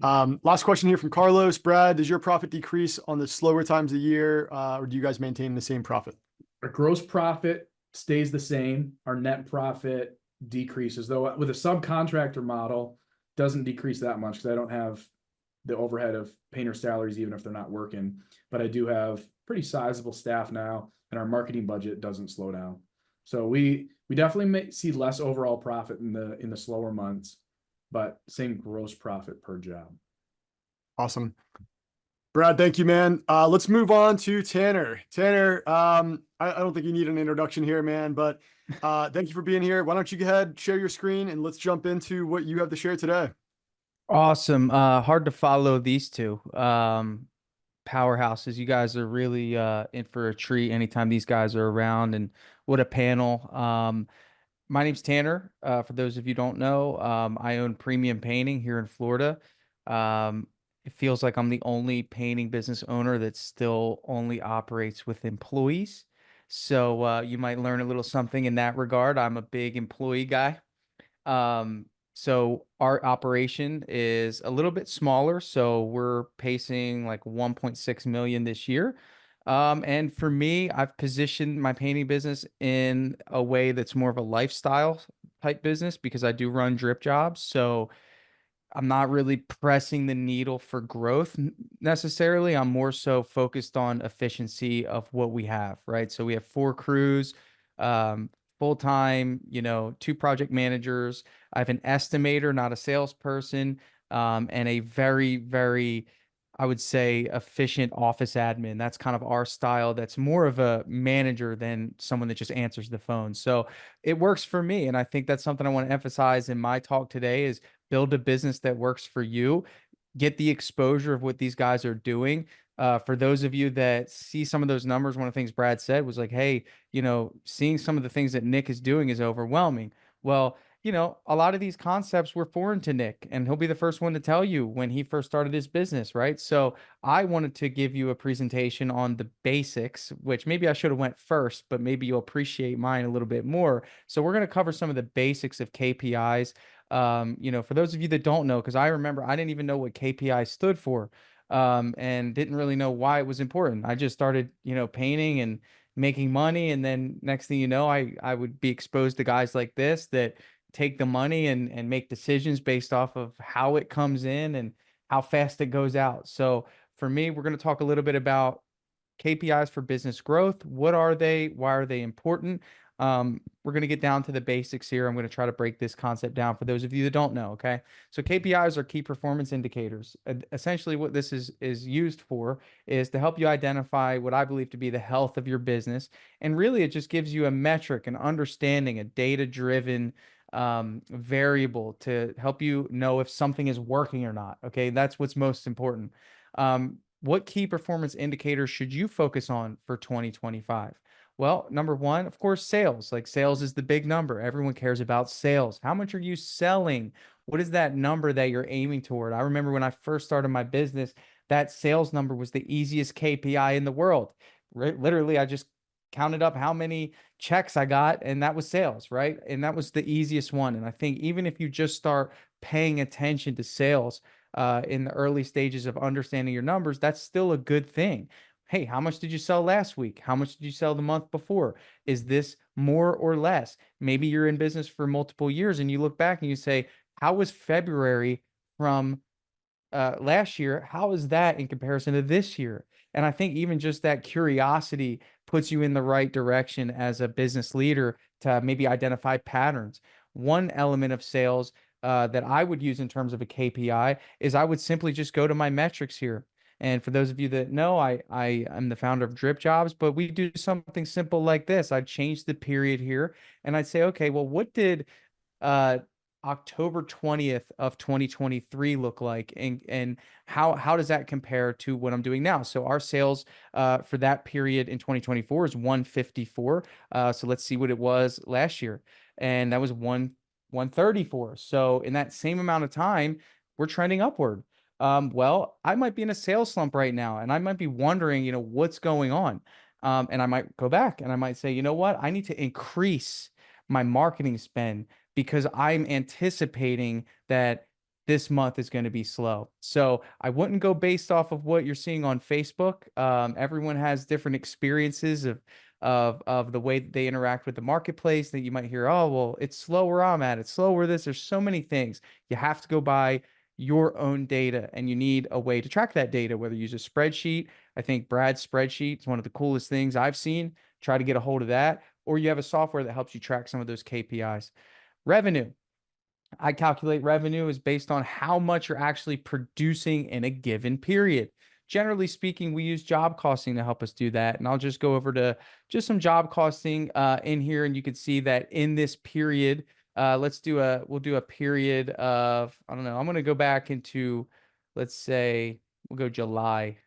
Last question here from Carlos. Brad, does your profit decrease on the slower times of the year, or do you guys maintain the same profit? Our gross profit stays the same. Our net profit decreases, though with a subcontractor model, doesn't decrease that much because I don't have the overhead of painter salaries, even if they're not working. But I do have pretty sizable staff now, and our marketing budget doesn't slow down. So we definitely see less overall profit in the slower months, but same gross profit per job. Awesome. Brad, thank you, man. Let's move on to Tanner. Tanner, I don't think you need an introduction here, man, but thank you for being here. Why don't you go ahead, share your screen, and let's jump into what you have to share today. Awesome. Hard to follow these two. powerhouses. You guys are really in for a treat anytime these guys are around, and what a panel. My name's Tanner. For those of you who don't know, I own Premium Painting here in Florida. Um, it feels like I'm the only painting business owner that still only operates with employees. So you might learn a little something in that regard. I'm a big employee guy. So our operation is a little bit smaller. So we're pacing like 1.6 million this year. And for me, I've positioned my painting business in a way that's more of a lifestyle type business because I do run drip jobs. So I'm not really pressing the needle for growth necessarily. I'm more so focused on efficiency of what we have, right? So we have 4 crews, um, full time, two project managers. I have an estimator, not a salesperson, and a very, very, I would say, efficient office admin. That's kind of our style. That's more of a manager than someone that just answers the phone. So it works for me. And I think that's something I want to emphasize in my talk today is build a business that works for you, get the exposure of what these guys are doing. For those of you that see some of those numbers, one of the things Brad said was like, hey, seeing some of the things that Nick is doing is overwhelming. Well, a lot of these concepts were foreign to Nick, and he'll be the first one to tell you when he first started his business, right? So I wanted to give you a presentation on the basics, which maybe I should have went first, but maybe you'll appreciate mine a little bit more. So we're going to cover some of the basics of KPIs. For those of you that don't know, because I remember I didn't even know what KPI stood for, and didn't really know why it was important. I just started, painting and making money, and then next thing you know, I would be exposed to guys like this that take the money and make decisions based off of how it comes in and how fast it goes out. So for me, we're going to talk a little bit about KPIs for business growth. What are they? Why are they important? We're going to get down to the basics here. I'm going to try to break this concept down for those of you that don't know. Okay. So KPIs are key performance indicators. Essentially, what this is used for is to help you identify what I believe to be the health of your business. And really, it just gives you a metric, an understanding, a data-driven variable to help you know if something is working or not. Okay. That's what's most important. What key performance indicators should you focus on for 2025? Well, number one, of course, sales. Like sales is the big number. Everyone cares about sales. How much are you selling? What is that number that you're aiming toward? I remember when I first started my business, that sales number was the easiest KPI in the world. Literally, I just counted up how many checks I got, and that was sales, right? And that was the easiest one. And I think even if you just start paying attention to sales, in the early stages of understanding your numbers, that's still a good thing. Hey, how much did you sell last week? How much did you sell the month before? Is this more or less? Maybe you're in business for multiple years and you look back and you say, how was February from last year? How is that in comparison to this year? And I think even just that curiosity puts you in the right direction as a business leader to maybe identify patterns. One element of sales that I would use in terms of a KPI is I would simply just go to my metrics here. And for those of you that know, I am the founder of Drip Jobs, but we do something simple like this. I'd change the period here and I'd say, okay, well, what did uh, October 20th of 2023 look like, and how does that compare to what I'm doing now? So our sales for that period in 2024 is 154. So let's see what it was last year, and that was 134. So in that same amount of time, we're trending upward. Well, I might be in a sales slump right now, and I might be wondering, what's going on. And I might go back and I might say, you know what, I need to increase my marketing spend because I'm anticipating that this month is going to be slow. So I wouldn't go based off of what you're seeing on Facebook. Everyone has different experiences of the way that they interact with the marketplace. That you might hear, oh, well, it's slow where I'm at. It's slow where this. There's so many things. You have to go by your own data, and you need a way to track that data, whether you use a spreadsheet. I think Brad's spreadsheet is one of the coolest things I've seen. Try to get a hold of that, or you have a software that helps you track some of those KPIs. Revenue. I calculate revenue is based on how much you're actually producing in a given period. Generally speaking, we use job costing to help us do that. And I'll just go over to just some job costing in here. And you can see that in this period, we'll do a period of, I don't know, I'm going to go back into, let's say we'll go July.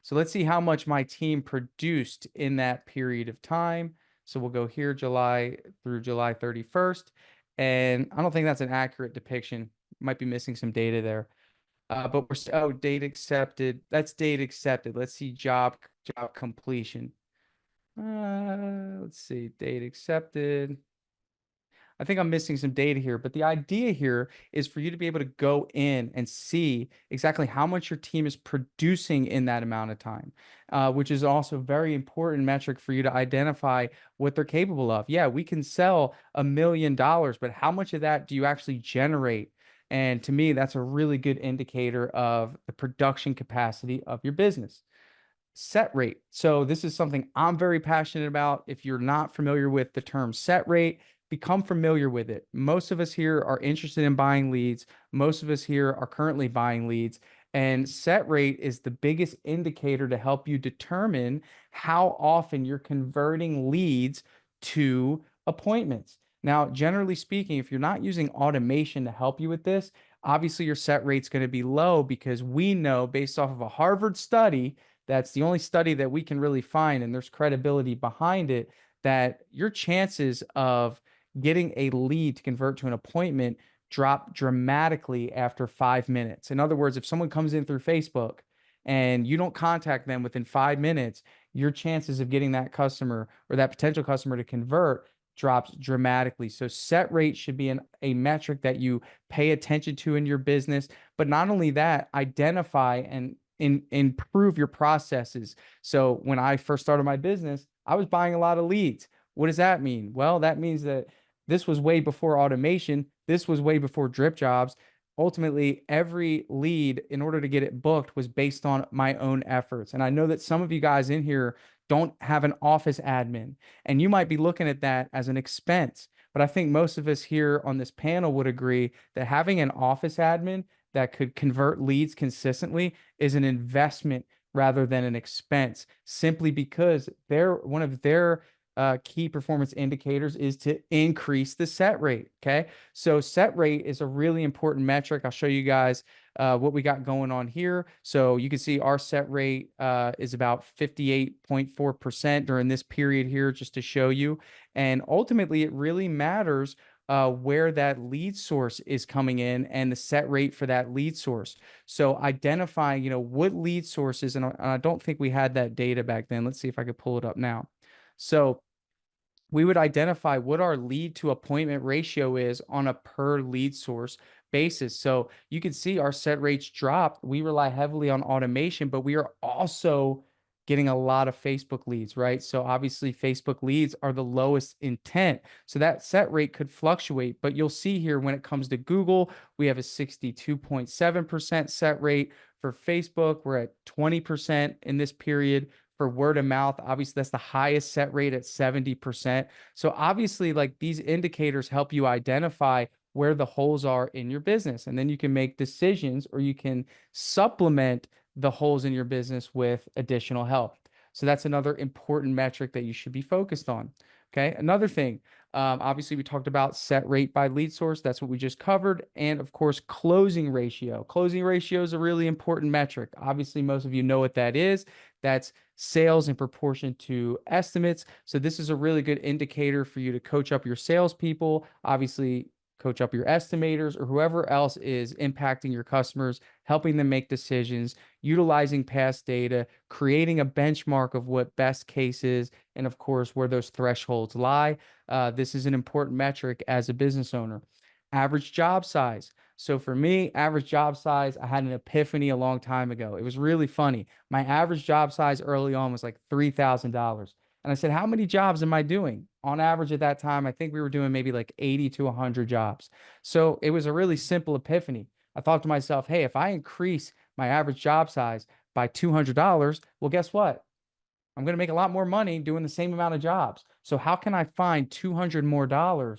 So let's see how much my team produced in that period of time. So we'll go here, July through July 31st. And I don't think that's an accurate depiction. Might be missing some data there. But oh, date accepted. That's date accepted. Let's see job completion. Let's see, date accepted. I think I'm missing some data here, but the idea here is for you to be able to go in and see exactly how much your team is producing in that amount of time, which is also a very important metric for you to identify what they're capable of. Yeah, we can sell $1 million, but how much of that do you actually generate? And to me, that's a really good indicator of the production capacity of your business. Set rate. So this is something I'm very passionate about. If you're not familiar with the term set rate, become familiar with it. Most of us here are interested in buying leads. Most of us here are currently buying leads. And set rate is the biggest indicator to help you determine how often you're converting leads to appointments. Now, generally speaking, if you're not using automation to help you with this, obviously your set rate's going to be low because we know based off of a Harvard study, that's the only study that we can really find, and there's credibility behind it, that your chances of getting a lead to convert to an appointment drop dramatically after 5 minutes. In other words, if someone comes in through Facebook and you don't contact them within 5 minutes, your chances of getting that customer or that potential customer to convert drops dramatically. So set rate should be a metric that you pay attention to in your business. But not only that, identify and improve your processes. So when I first started my business, I was buying a lot of leads. What does that mean? Well, that means that this was way before automation. This was way before drip jobs. Ultimately, every lead, in order to get it booked, was based on my own efforts. And I know that some of you guys in here don't have an office admin, and you might be looking at that as an expense. But I think most of us here on this panel would agree that having an office admin that could convert leads consistently is an investment rather than an expense, simply because one of their key performance indicators is to increase the set rate. Okay. So set rate is a really important metric. I'll show you guys what we got going on here. So you can see our set rate is about 58.4% during this period here, just to show you. And ultimately, it really matters where that lead source is coming in and the set rate for that lead source. So identifying, what lead sources, and I don't think we had that data back then. Let's see if I could pull it up now. So we would identify what our lead to appointment ratio is on a per lead source basis. So you can see our set rates drop. We rely heavily on automation, but we are also getting a lot of Facebook leads, right? So obviously Facebook leads are the lowest intent. So that set rate could fluctuate, but you'll see here when it comes to Google, we have a 62.7% set rate. For Facebook, we're at 20% in this period. For word of mouth, obviously that's the highest set rate at 70%. So obviously, like, these indicators help you identify where the holes are in your business, and then you can make decisions, or you can supplement the holes in your business with additional help. So that's another important metric that you should be focused on. Okay. Another thing, obviously we talked about set rate by lead source. That's what we just covered. And of course, closing ratio. Closing ratio is a really important metric. Obviously, most of you know what that is. That's sales in proportion to estimates. So this is a really good indicator for you to coach up your salespeople. Obviously, coach up your estimators or whoever else is impacting your customers, helping them make decisions, utilizing past data, creating a benchmark of what best case is, and of course, where those thresholds lie. This is an important metric as a business owner. Average job size. So for me, average job size, I had an epiphany a long time ago. It was really funny. My average job size early on was like $3,000. And I said, how many jobs am I doing? On average at that time, I think we were doing maybe like 80 to 100 jobs. So it was a really simple epiphany. I thought to myself, hey, if I increase my average job size by $200, well, guess what? I'm going to make a lot more money doing the same amount of jobs. So how can I find $200 more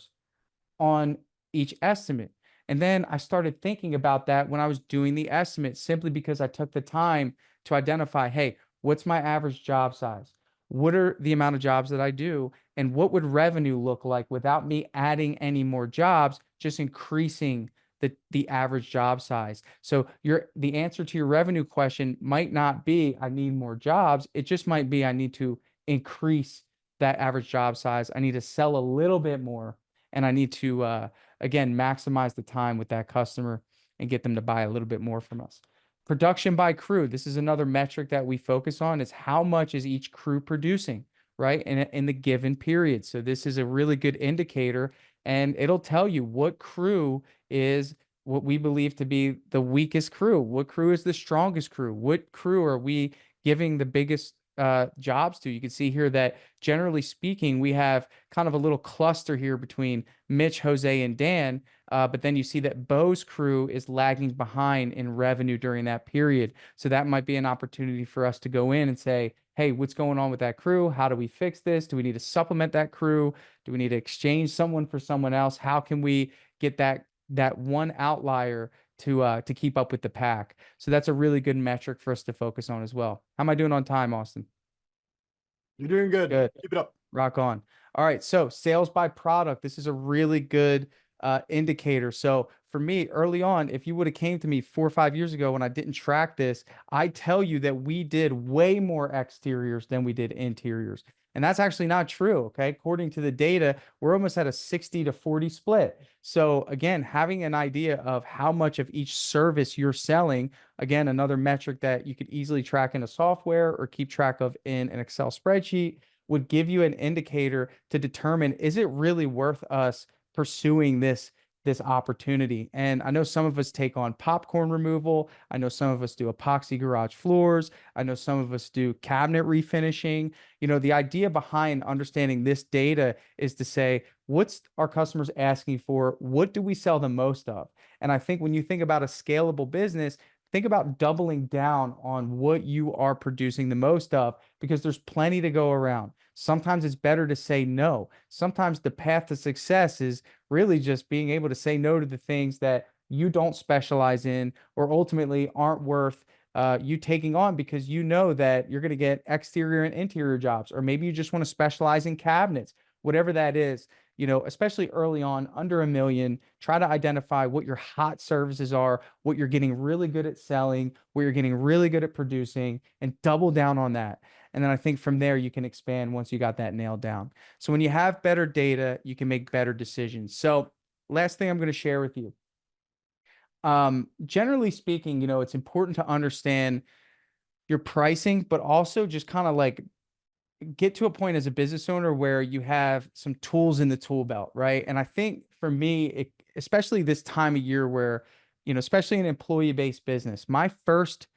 on each estimate? And then I started thinking about that when I was doing the estimate, simply because I took the time to identify, hey, what's my average job size? What are the amount of jobs that I do? And what would revenue look like without me adding any more jobs, just increasing the average job size. So the answer to your revenue question might not be I need more jobs. It just might be I need to increase that average job size. I need to sell a little bit more, and I need to again maximize the time with that customer and get them to buy a little bit more from us. Production by crew. This is another metric that we focus on, is how much is each crew producing, right? In the given period. So this is a really good indicator, and it'll tell you what crew is what we believe to be the weakest crew, what crew is the strongest crew, what crew are we giving the biggest jobs to. You can see here that generally speaking, we have kind of a little cluster here between Mitch, Jose, and Dan. But then you see that Bo's crew is lagging behind in revenue during that period. So that might be an opportunity for us to go in and say, hey, what's going on with that crew? How do we fix this? Do we need to supplement that crew? Do we need to exchange someone for someone else? How can we get that one outlier to keep up with the pack? So that's a really good metric for us to focus on as well. How am I doing on time, Austin? You're doing good. Good. Keep it up. Rock on. All right. So sales by product. This is a really good indicator. So for me, early on, if you would have came to me 4 or 5 years ago when I didn't track this, I tell you that we did way more exteriors than we did interiors. And that's actually not true. Okay. According to the data, we're almost at a 60-40 split. So again, having an idea of how much of each service you're selling, again, another metric that you could easily track in a software or keep track of in an Excel spreadsheet, would give you an indicator to determine, is it really worth us pursuing this opportunity? And I know some of us take on popcorn removal. I know some of us do epoxy garage floors. I know some of us do cabinet refinishing. The idea behind understanding this data is to say, what's our customers asking for? What do we sell the most of? And I think when you think about a scalable business, think about doubling down on what you are producing the most of, because there's plenty to go around. Sometimes it's better to say no. Sometimes the path to success is really just being able to say no to the things that you don't specialize in or ultimately aren't worth you taking on, because you know that you're going to get exterior and interior jobs, or maybe you just want to specialize in cabinets, whatever that is. Especially early on, under $1 million, try to identify what your hot services are, what you're getting really good at selling, what you're getting really good at producing, and double down on that. And then I think from there, you can expand once you got that nailed down. So when you have better data, you can make better decisions. So last thing I'm going to share with you. Generally speaking, it's important to understand your pricing, but also just kind of like get to a point as a business owner where you have some tools in the tool belt, right? And I think for me, especially this time of year where, especially an employee-based business, my first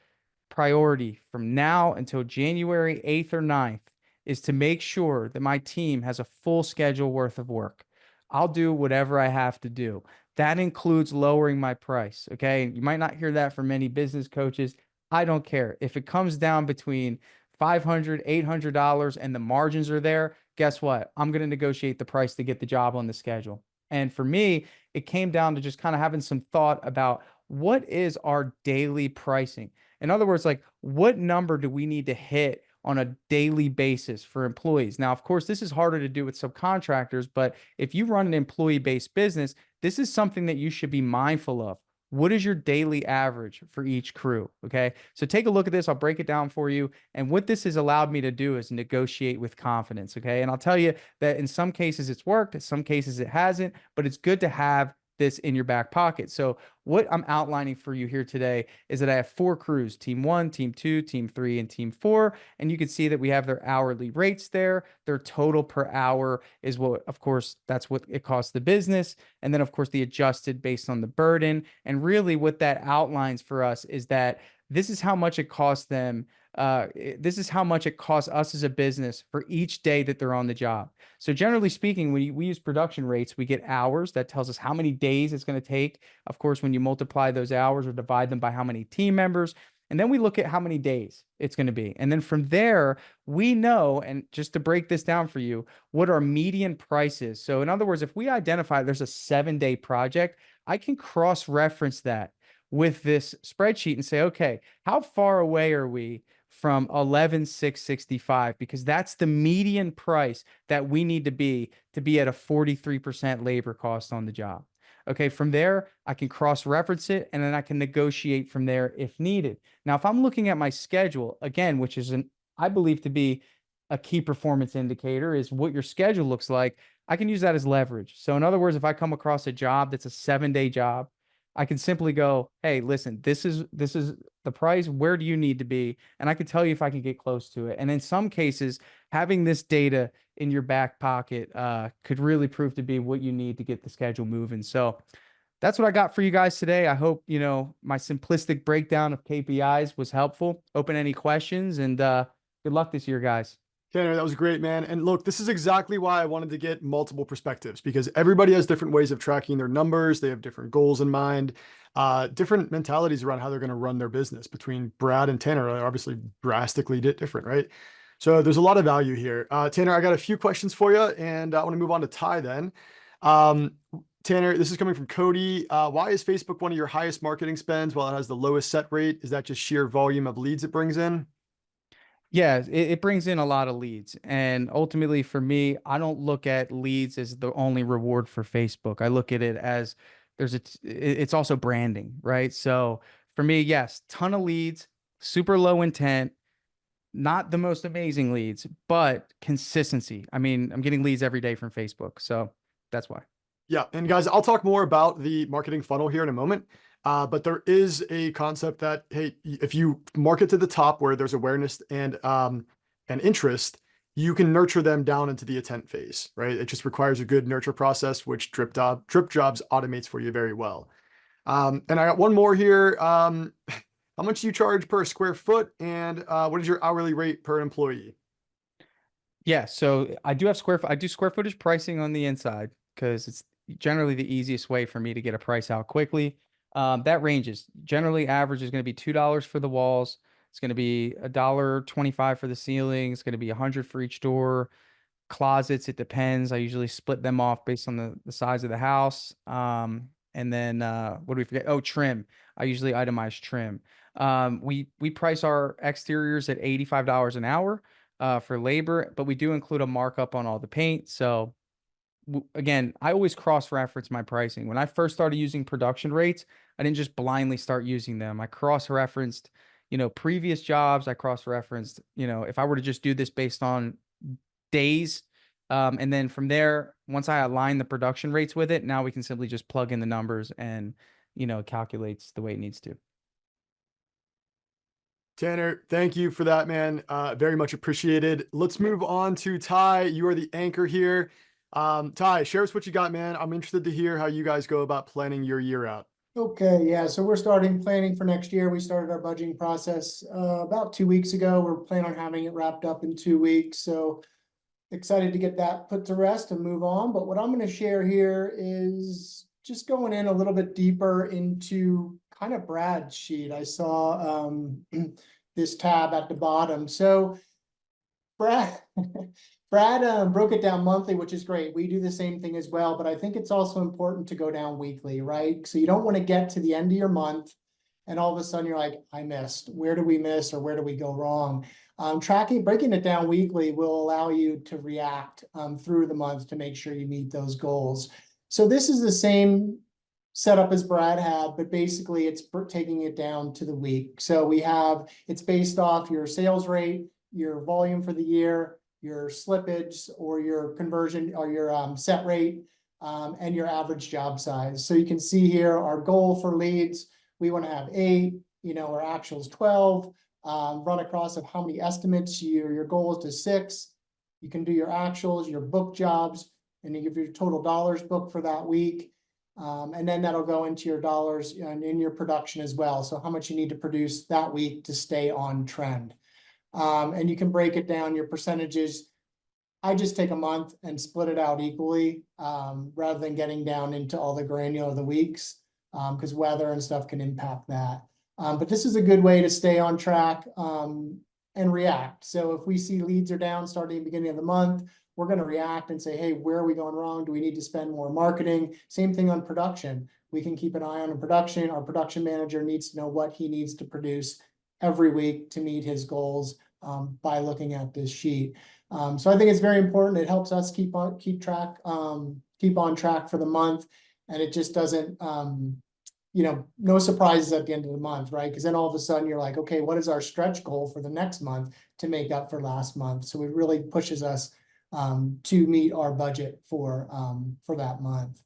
priority from now until January 8th or 9th is to make sure that my team has a full schedule worth of work. I'll do whatever I have to do. That includes lowering my price. Okay. You might not hear that from many business coaches. I don't care. If it comes down between $500, $800 and the margins are there, guess what? I'm going to negotiate the price to get the job on the schedule. And for me, it came down to just kind of having some thought about what is our daily pricing. In other words, like what number do we need to hit on a daily basis for employees? Now, of course, this is harder to do with subcontractors, but if you run an employee-based business, this is something that you should be mindful of. What is your daily average for each crew? Okay. So take a look at this. I'll break it down for you. And what this has allowed me to do is negotiate with confidence. Okay. And I'll tell you that in some cases it's worked, in some cases it hasn't, but it's good to have this in your back pocket. So what I'm outlining for you here today is that I have 4 crews: team 1, team 2, team 3, and team 4. And you can see that we have their hourly rates there. Their total per hour is what, of course, that's what it costs the business. And then of course the adjusted based on the burden. And really what that outlines for us is that this is how much it costs them. This is how much it costs us as a business for each day that they're on the job. So generally speaking, when we use production rates, we get hours. That tells us how many days it's going to take. Of course, when you multiply those hours or divide them by how many team members, and then we look at how many days it's going to be. And then from there, we know, and just to break this down for you, what our median price is. So in other words, if we identify there's a 7-day project, I can cross-reference that with this spreadsheet and say, okay, how far away are we from 11,665? Because that's the median price that we need to be at a 43% labor cost on the job. Okay, from there, I can cross-reference it, and then I can negotiate from there if needed. Now, if I'm looking at my schedule, again, which is I believe to be a key performance indicator, is what your schedule looks like. I can use that as leverage. So in other words, if I come across a job that's a 7-day job, I can simply go, hey, listen, this is the price. Where do you need to be? And I can tell you if I can get close to it. And in some cases, having this data in your back pocket could really prove to be what you need to get the schedule moving. So that's what I got for you guys today. I hope, my simplistic breakdown of KPIs was helpful. Open any questions, and good luck this year, guys. Tanner, that was great, man. And look, this is exactly why I wanted to get multiple perspectives, because everybody has different ways of tracking their numbers. They have different goals in mind, different mentalities around how they're going to run their business. Between Brad and Tanner are obviously drastically different, right? So there's a lot of value here. Tanner, I got a few questions for you, and I want to move on to Ty then. Tanner, this is coming from Cody. Why is Facebook one of your highest marketing spends while it has the lowest set rate? Is that just sheer volume of leads it brings in? Yeah, it brings in a lot of leads. And ultimately, for me, I don't look at leads as the only reward for Facebook. I look at it as it's also branding, right? So for me, yes, ton of leads, super low intent, not the most amazing leads, but consistency. I mean, I'm getting leads every day from Facebook. So that's why. Yeah, and guys, I'll talk more about the marketing funnel here in a moment. But there is a concept that, hey, if you market to the top where there's awareness and interest, you can nurture them down into the intent phase, right? It just requires a good nurture process, which Drip Jobs automates for you very well. And I got one more here. How much do you charge per square foot, and what is your hourly rate per employee? Yeah, so I do square footage pricing on the inside because it's generally the easiest way for me to get a price out quickly. That ranges. Generally, average is going to be $2 for the walls. It's going to be $1.25 for the ceiling. It's going to be 100 for each door. Closets, it depends. I usually split them off based on the size of the house. And then what do we forget? Oh, trim. I usually itemize trim. We price our exteriors at $85 an hour for labor, but we do include a markup on all the paint. So again, I always cross-reference my pricing. When I first started using production rates, I didn't just blindly start using them. I cross-referenced, previous jobs. I cross-referenced, if I were to just do this based on days, and then from there, once I align the production rates with it, now we can simply just plug in the numbers and, it calculates the way it needs to. Tanner, thank you for that, man. Very much appreciated. Let's move on to Ty. You are the anchor here. Ty, share us what you got, man. I'm interested to hear how you guys go about planning your year out. Okay, yeah, so we're starting planning for next year. We started our budgeting process about 2 weeks ago. We're planning on having it wrapped up in 2 weeks. So excited to get that put to rest and move on. But what I'm going to share here is just going in a little bit deeper into kind of Brad's sheet. I saw this tab at the bottom. So Brad broke it down monthly, which is great. We do the same thing as well, but I think it's also important to go down weekly, right? So you don't want to get to the end of your month and all of a sudden you're like, I missed. Where do we miss, or where do we go wrong? Breaking it down weekly will allow you to react through the month to make sure you meet those goals. So this is the same setup as Brad had, but basically it's taking it down to the week. So it's based off your sales rate, your volume for the year, your slippage or your conversion or your set rate, and your average job size. So you can see here our goal for leads, we want to have 8, our actual is 12, run across of how many estimates, your goal is to 6. You can do your actuals, your book jobs, and you give your total dollars booked for that week. And then that'll go into your dollars and in your production as well. So how much you need to produce that week to stay on trend. And you can break it down, your percentages. I just take a month and split it out equally, rather than getting down into all the granular of the weeks, because weather and stuff can impact that. But this is a good way to stay on track and react. So if we see leads are down starting at the beginning of the month, we're going to react and say, hey, where are we going wrong? Do we need to spend more marketing? Same thing on production. We can keep an eye on production. Our production manager needs to know what he needs to produce every week to meet his goals by looking at this sheet. So I think it's very important. It helps us keep on track for the month. and it just doesn't, no surprises at the end of the month, right? Because then all of a sudden you're like, okay, what is our stretch goal for the next month to make up for last month? So it really pushes us to meet our budget for that month.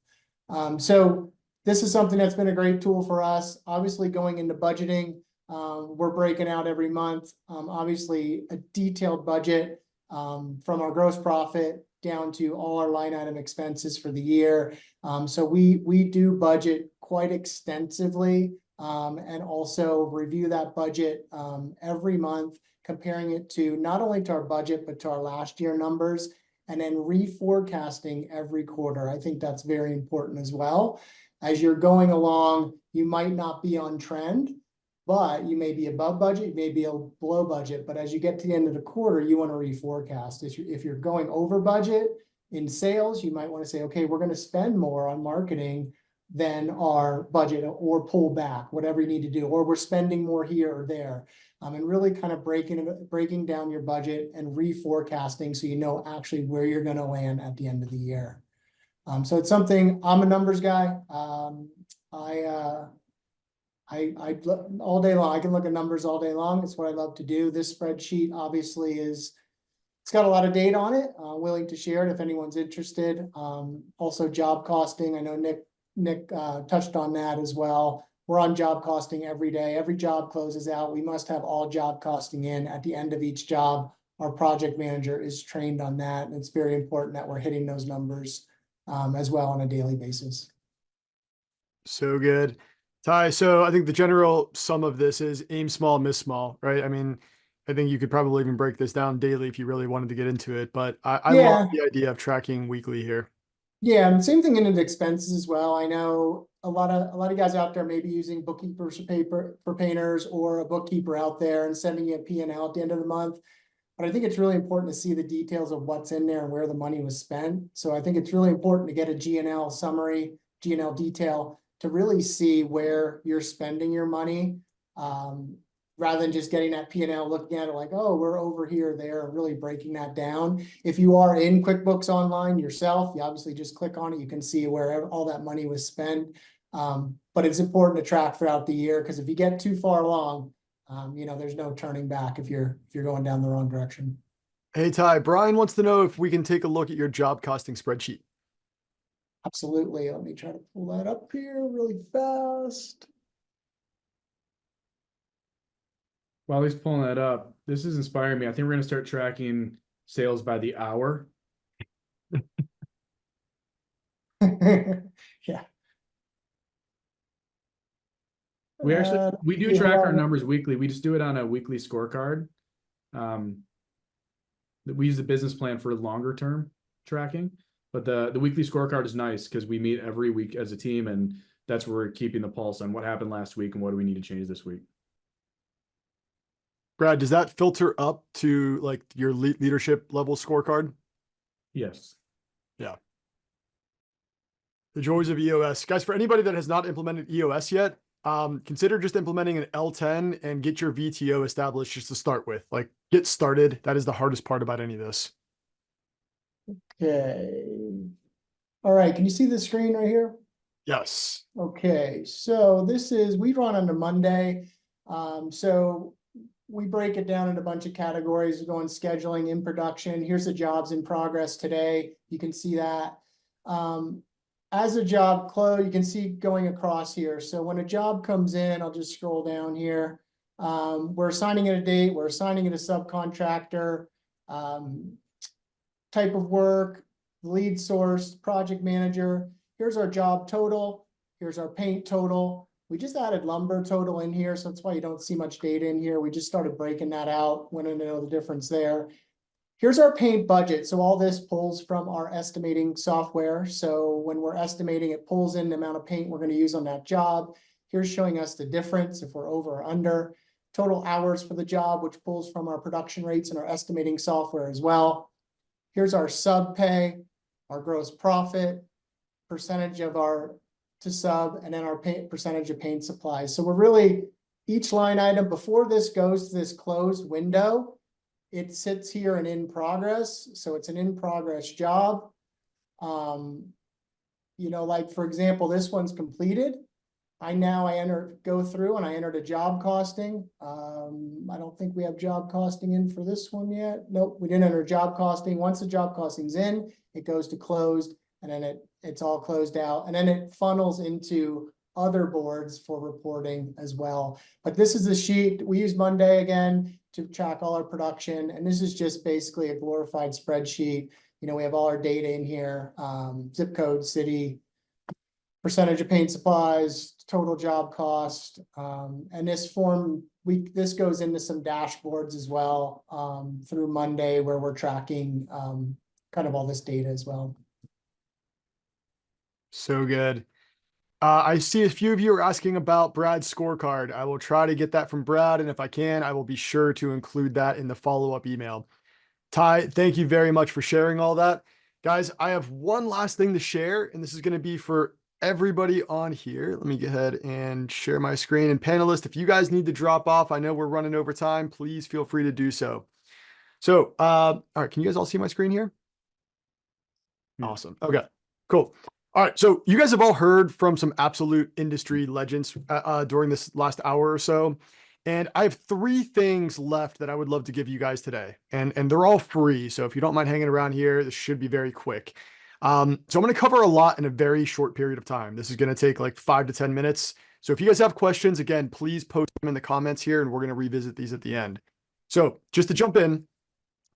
So this is something that's been a great tool for us. Obviously, going into budgeting, we're breaking out every month, obviously a detailed budget from our gross profit down to all our line item expenses for the year. So we do budget quite extensively, and also review that budget every month, comparing it to not only to our budget, but to our last year numbers, and then reforecasting every quarter. I think that's very important as well. As you're going along, you might not be on trend, but you may be above budget, you may be below budget. But as you get to the end of the quarter, you want to reforecast. If you're going over budget in sales, you might want to say, okay, we're going to spend more on marketing than our budget, or pull back, whatever you need to do, or we're spending more here or there. And really kind of breaking down your budget and reforecasting so you know actually where you're going to land at the end of the year. So it's something, I'm a numbers guy. I all day long, I can look at numbers all day long. It's what I love to do. This spreadsheet obviously it's got a lot of data on it. Willing to share it if anyone's interested. Also job costing. I know Nick touched on that as well. We're on job costing every day. Every job closes out. We must have all job costing in at the end of each job. Our project manager is trained on that. And it's very important that we're hitting those numbers as well on a daily basis. So good. Ty, so I think the general sum of this is aim small, miss small, right? I mean, I think you could probably even break this down daily if you really wanted to get into it, but I love the idea of tracking weekly here. Yeah, and same thing in the expenses as well. I know a lot of guys out there may be using bookkeepers for painters, or a bookkeeper out there and sending you a P&L at the end of the month. But I think it's really important to see the details of what's in there and where the money was spent. So I think it's really important to get a G&L summary, G&L detail, to really see where you're spending your money, rather than just getting that P&L, looking at it like, oh, we're over here, there, really breaking that down. If you are in QuickBooks Online yourself, you obviously just click on it. You can see where all that money was spent. But it's important to track throughout the year, because if you get too far along, there's no turning back if you're going down the wrong direction. Hey, Ty, Brian wants to know if we can take a look at your job costing spreadsheet. Absolutely. Let me try to pull that up here really fast. While he's pulling that up, this is inspiring me. I think we're going to start tracking sales by the hour. Yeah. We do track our numbers weekly. We just do it on a weekly scorecard. We use the business plan for longer term tracking, but the weekly scorecard is nice because we meet every week as a team, and that's where we're keeping the pulse on what happened last week and what do we need to change this week. Brad, does that filter up to like your leadership level scorecard? Yes. Yeah. The joys of EOS. Guys, for anybody that has not implemented EOS yet, consider just implementing an L10 and get your VTO established just to start with. Like, get started. That is the hardest part about any of this. Okay. All right. Can you see the screen right here? Yes. Okay. So we run on a Monday. So we break it down in a bunch of categories. We go on scheduling, in production. Here's the jobs in progress today. You can see that. As a job close, you can see going across here. So when a job comes in, I'll just scroll down here. We're assigning it a date. We're assigning it a subcontractor, type of work, lead source, project manager. Here's our job total. Here's our paint total. We just added lumber total in here, so that's why you don't see much data in here. We just started breaking that out. Wanted to know the difference there. Here's our paint budget. So all this pulls from our estimating software. So when we're estimating, it pulls in the amount of paint we're going to use on that job. Here's showing us the difference if we're over or under. Total hours for the job, which pulls from our production rates and our estimating software as well. Here's our sub pay, our gross profit, percentage of our to sub, and then our paint percentage of paint supplies. So we're really, each line item before this goes to this closed window, it sits here and in progress. So it's an in progress job. you know, like for example, this one's completed. I go through and I entered a job costing. I don't think we have job costing in for this one yet. Nope, we didn't enter job costing. Once the job costing's in, it goes to closed, and then it's all closed out, and then it funnels into other boards for reporting as well. But this is the sheet we use Monday again to track all our production, and this is just basically a glorified spreadsheet. You know, we have all our data in here, zip code, city, percentage of paint supplies, total job cost, and this goes into some dashboards as well through Monday, where we're tracking kind of all this data as well. So good. I see a few of you are asking about Brad's scorecard. I will try to get that from Brad, and if I can, I will be sure to include that in the follow-up email. Ty, thank you very much for sharing all that. Guys, I have one last thing to share, and this is going to be for everybody on here. Let me go ahead and share my screen. And panelists, if you guys need to drop off, I know we're running over time, please feel free to do so. So, all right, can you guys all see my screen here? Yeah. Awesome. Okay, cool. All right, so you guys have all heard from some absolute industry legends during this last hour or so. And I have 3 things left that I would love to give you guys today. And they're all free. So if you don't mind hanging around here, this should be very quick. So I'm going to cover a lot in a very short period of time. This is going to take like 5 to 10 minutes. So if you guys have questions, again, please post them in the comments here, and we're going to revisit these at the end. So just to jump in,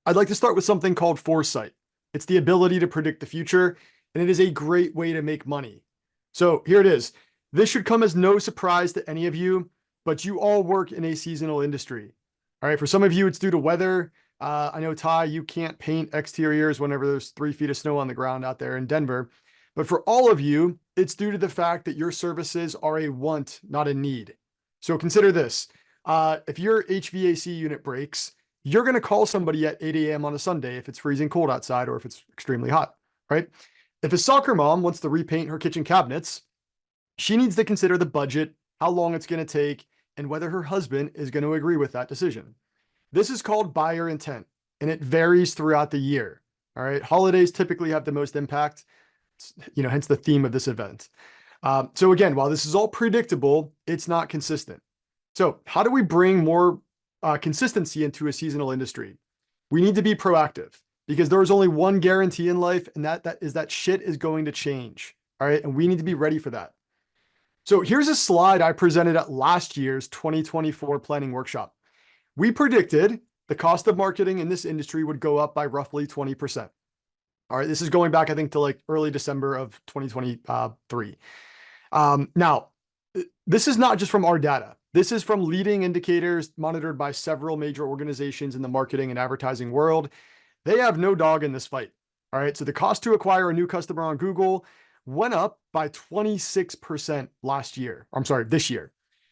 I'd like to start with something called foresight. It's the ability to predict the future, and it is a great way to make money. So here it is. This should come as no surprise to any of you, but you all work in a seasonal industry. All right, for some of you, it's due to weather. I know, Ty, you can't paint exteriors whenever there's 3 feet of snow on the ground out there in Denver. But for all of you, it's due to the fact that your services are a want, not a need. So consider this. If your HVAC unit breaks, you're going to call somebody at 8 a.m. on a Sunday if it's freezing cold outside or if it's extremely hot, right? If a soccer mom wants to repaint her kitchen cabinets, she needs to consider the budget, how long it's going to take, and whether her husband is going to agree with that decision. This is called buyer intent, and it varies throughout the year. All right. Holidays typically have the most impact, hence the theme of this event. So again, while this is all predictable, it's not consistent. So how do we bring more consistency into a seasonal industry? We need to be proactive, because there is only one guarantee in life, and that is that shit is going to change. All right. And we need to be ready for that. So here's a slide I presented at last year's 2024 planning workshop. We predicted the cost of marketing in this industry would go up by roughly 20%. All right. This is going back, I think, to like early December of 2023. Now, this is not just from our data. This is from leading indicators monitored by several major organizations in the marketing and advertising world. They have no dog in this fight. All right. So the cost to acquire a new customer on Google went up by 26% this year.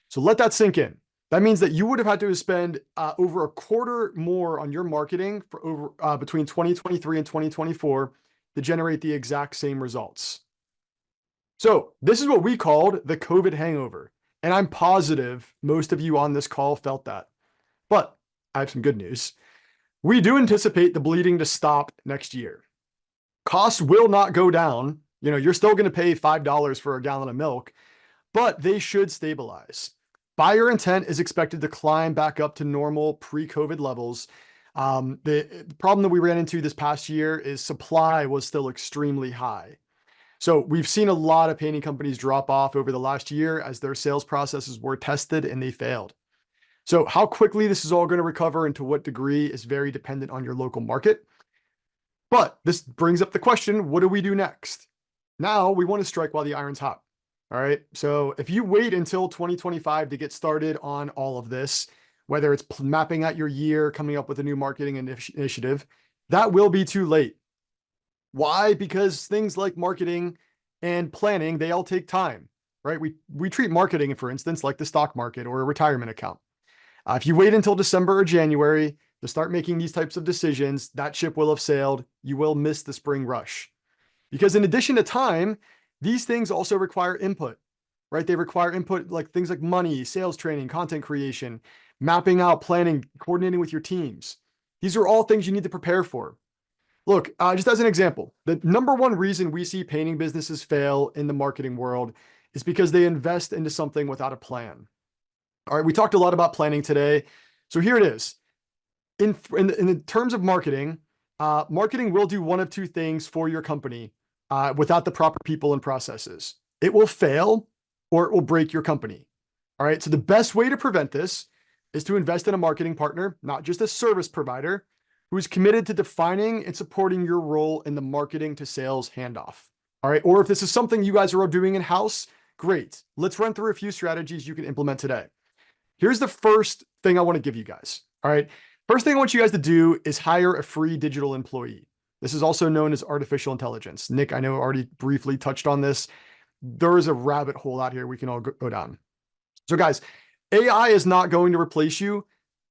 So let that sink in. That means that you would have had to spend over a quarter more on your marketing for between 2023 and 2024 to generate the exact same results. So this is what we called the COVID hangover. And I'm positive most of you on this call felt that. But I have some good news. We do anticipate the bleeding to stop next year. Costs will not go down. You're still going to pay $5 for a gallon of milk, but they should stabilize. Buyer intent is expected to climb back up to normal pre-COVID levels. The problem that we ran into this past year is supply was still extremely high. So we've seen a lot of painting companies drop off over the last year as their sales processes were tested and they failed. So how quickly this is all going to recover and to what degree is very dependent on your local market. But this brings up the question, what do we do next? Now we want to strike while the iron's hot. All right. So if you wait until 2025 to get started on all of this, whether it's mapping out your year, coming up with a new marketing initiative, that will be too late. Why? Because things like marketing and planning, they all take time, right? We treat marketing, for instance, like the stock market or a retirement account. If you wait until December or January to start making these types of decisions, that ship will have sailed. You will miss the spring rush. Because in addition to time, these things also require input, right? They require input like things like money, sales training, content creation, mapping out, planning, coordinating with your teams. These are all things you need to prepare for. Look, just as an example, the number one reason we see painting businesses fail in the marketing world is because they invest into something without a plan. All right, we talked a lot about planning today. So here it is. In terms of marketing, marketing will do one of two things for your company without the proper people and processes. It will fail or it will break your company. All right, so the best way to prevent this is to invest in a marketing partner, not just a service provider, who's committed to defining and supporting your role in the marketing to sales handoff. All right, or if this is something you guys are all doing in-house, great. Let's run through a few strategies you can implement today. Here's the first thing I want to give you guys. All right. First thing I want you guys to do is hire a free digital employee. This is also known as artificial intelligence. Nick, I know already briefly touched on this. There is a rabbit hole out here we can all go down. So guys, AI is not going to replace you,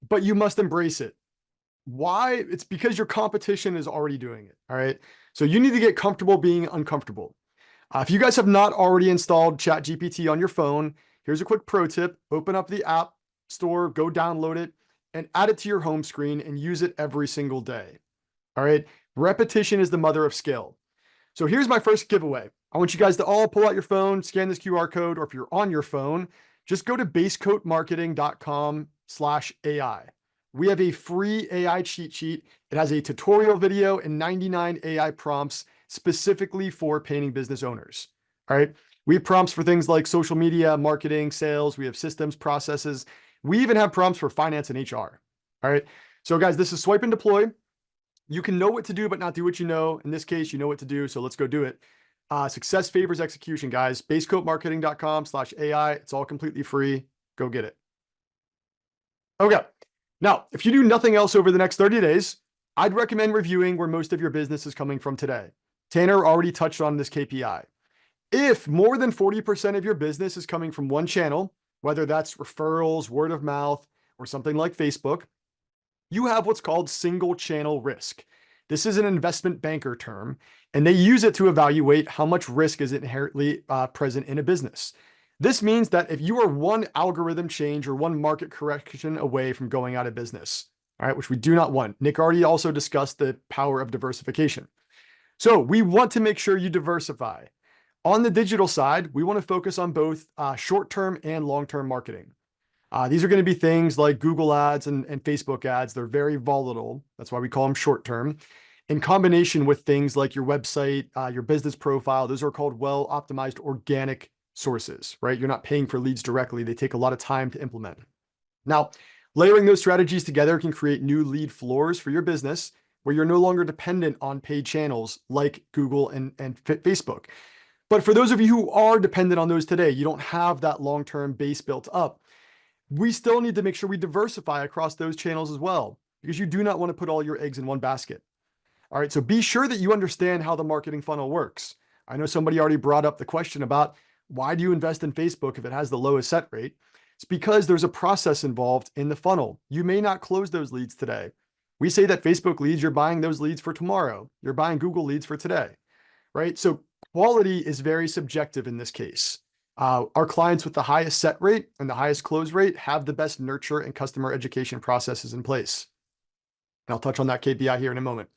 but you must embrace it. Why? It's because your competition is already doing it. All right. So you need to get comfortable being uncomfortable. If you guys have not already installed ChatGPT on your phone, here's a quick pro tip. Open up the app store, go download it, and add it to your home screen and use it every single day. All right. Repetition is the mother of skill. So here's my first giveaway. I want you guys to all pull out your phone, scan this QR code, or if you're on your phone, just go to basecoatmarketing.com/AI. We have a free AI cheat sheet. It has a tutorial video and 99 AI prompts specifically for painting business owners. All right. We have prompts for things like social media, marketing, sales. We have systems, processes. We even have prompts for finance and HR. All right. So guys, this is swipe and deploy. You can know what to do, but not do what you know. In this case, you know what to do. So let's go do it. Success favors execution, guys. basecoatmarketing.com/AI. It's all completely free. Go get it. Okay. Now, if you do nothing else over the next 30 days, I'd recommend reviewing where most of your business is coming from today. Tanner already touched on this KPI. If more than 40% of your business is coming from one channel, whether that's referrals, word of mouth, or something like Facebook, you have what's called single channel risk. This is an investment banker term, and they use it to evaluate how much risk is inherently present in a business. This means that if you are one algorithm change or one market correction away from going out of business, all right, which we do not want. Nick already also discussed the power of diversification. So we want to make sure you diversify. On the digital side, we want to focus on both short-term and long-term marketing. These are going to be things like Google ads and Facebook ads. They're very volatile. That's why we call them short-term. In combination with things like your website, your business profile, those are called well-optimized organic sources, right? You're not paying for leads directly. They take a lot of time to implement. Now, layering those strategies together can create new lead floors for your business where you're no longer dependent on paid channels like Google and Facebook. But for those of you who are dependent on those today, you don't have that long-term base built up. We still need to make sure we diversify across those channels as well, because you do not want to put all your eggs in one basket. All right, so be sure that you understand how the marketing funnel works. I know somebody already brought up the question about why do you invest in Facebook if it has the lowest set rate? It's because there's a process involved in the funnel. You may not close those leads today. We say that Facebook leads, you're buying those leads for tomorrow. You're buying Google leads for today, right? So quality is very subjective in this case. Our clients with the highest set rate and the highest close rate have the best nurture and customer education processes in place. And I'll touch on that KPI here in a moment.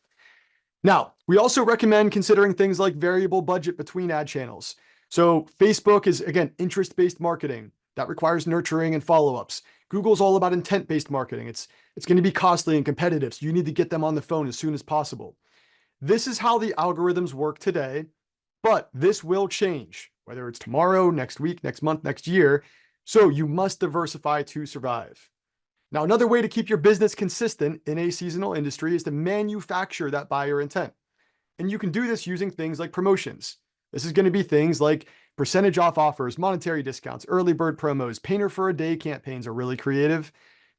Now, we also recommend considering things like variable budget between ad channels. So Facebook is, again, interest-based marketing that requires nurturing and follow-ups. Google's all about intent-based marketing. It's going to be costly and competitive, so you need to get them on the phone as soon as possible. This is how the algorithms work today, but this will change, whether it's tomorrow, next week, next month, next year. So you must diversify to survive. Now, another way to keep your business consistent in a seasonal industry is to manufacture that buyer intent. And you can do this using things like promotions. This is going to be things like percentage off offers, monetary discounts, early bird promos, painter for a day campaigns are really creative.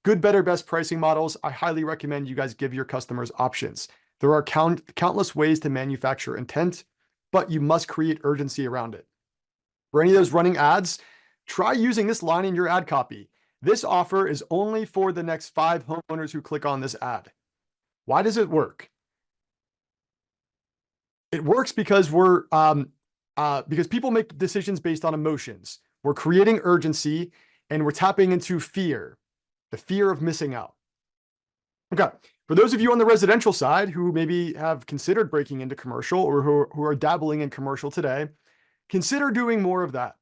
Good, better, best pricing models. I highly recommend you guys give your customers options. There are countless ways to manufacture intent, but you must create urgency around it. For any of those running ads, try using this line in your ad copy. This offer is only for the next 5 homeowners who click on this ad. Why does it work? It works because because people make decisions based on emotions. We're creating urgency and we're tapping into fear, the fear of missing out. Okay. For those of you on the residential side who maybe have considered breaking into commercial or who are dabbling in commercial today, consider doing more of that.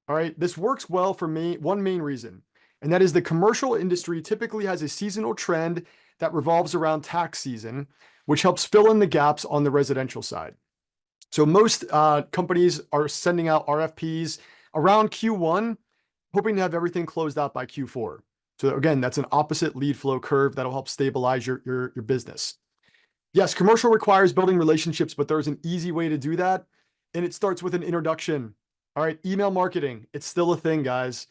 All right. This works well for me. One main reason, and that is the commercial industry typically has a seasonal trend that revolves around tax season, which helps fill in the gaps on the residential side. So most companies are sending out RFPs around Q1, hoping to have everything closed out by Q4. So again, that's an opposite lead flow curve that'll help stabilize your business. Yes, commercial requires building relationships, but there's an easy way to do that. And it starts with an introduction. All right, email marketing. It's still a thing, guys.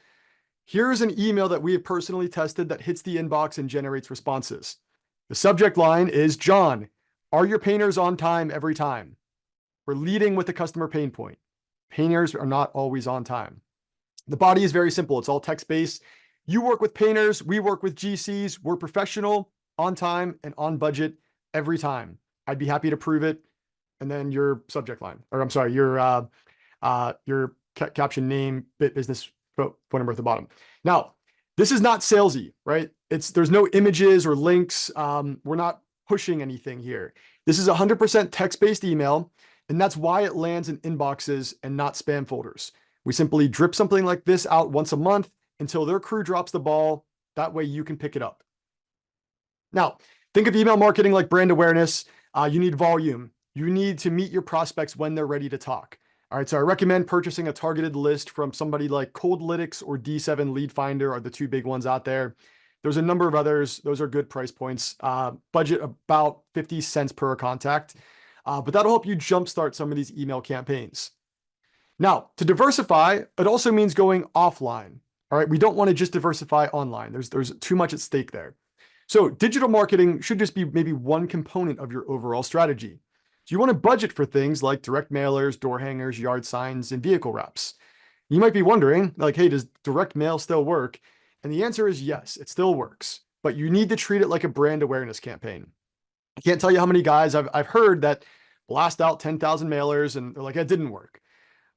Here's an email that we have personally tested that hits the inbox and generates responses. The subject line is, John, are your painters on time every time? We're leading with the customer pain point. Painters are not always on time. The body is very simple. It's all text-based. You work with painters. We work with GCs. We're professional, on time, and on budget every time. I'd be happy to prove it. And then your subject line, or I'm sorry, your caption name, business phone number at the bottom. Now, this is not salesy, right? There's no images or links. We're not pushing anything here. This is 100% text-based email, and that's why it lands in inboxes and not spam folders. We simply drip something like this out once a month until their crew drops the ball. That way you can pick it up. Now, think of email marketing like brand awareness. You need volume. You need to meet your prospects when they're ready to talk. All right, so I recommend purchasing a targeted list from somebody like Coldlytics or D7 Lead Finder are the two big ones out there. There's a number of others. Those are good price points. Budget about 50 cents per contact, but that'll help you jumpstart some of these email campaigns. Now, to diversify, it also means going offline. All right, we don't want to just diversify online. There's too much at stake there. So digital marketing should just be maybe one component of your overall strategy. So you want to budget for things like direct mailers, door hangers, yard signs, and vehicle wraps. You might be wondering, like, hey, does direct mail still work? And the answer is yes, it still works, but you need to treat it like a brand awareness campaign. I can't tell you how many guys I've heard that blast out 10,000 mailers and they're like, it didn't work.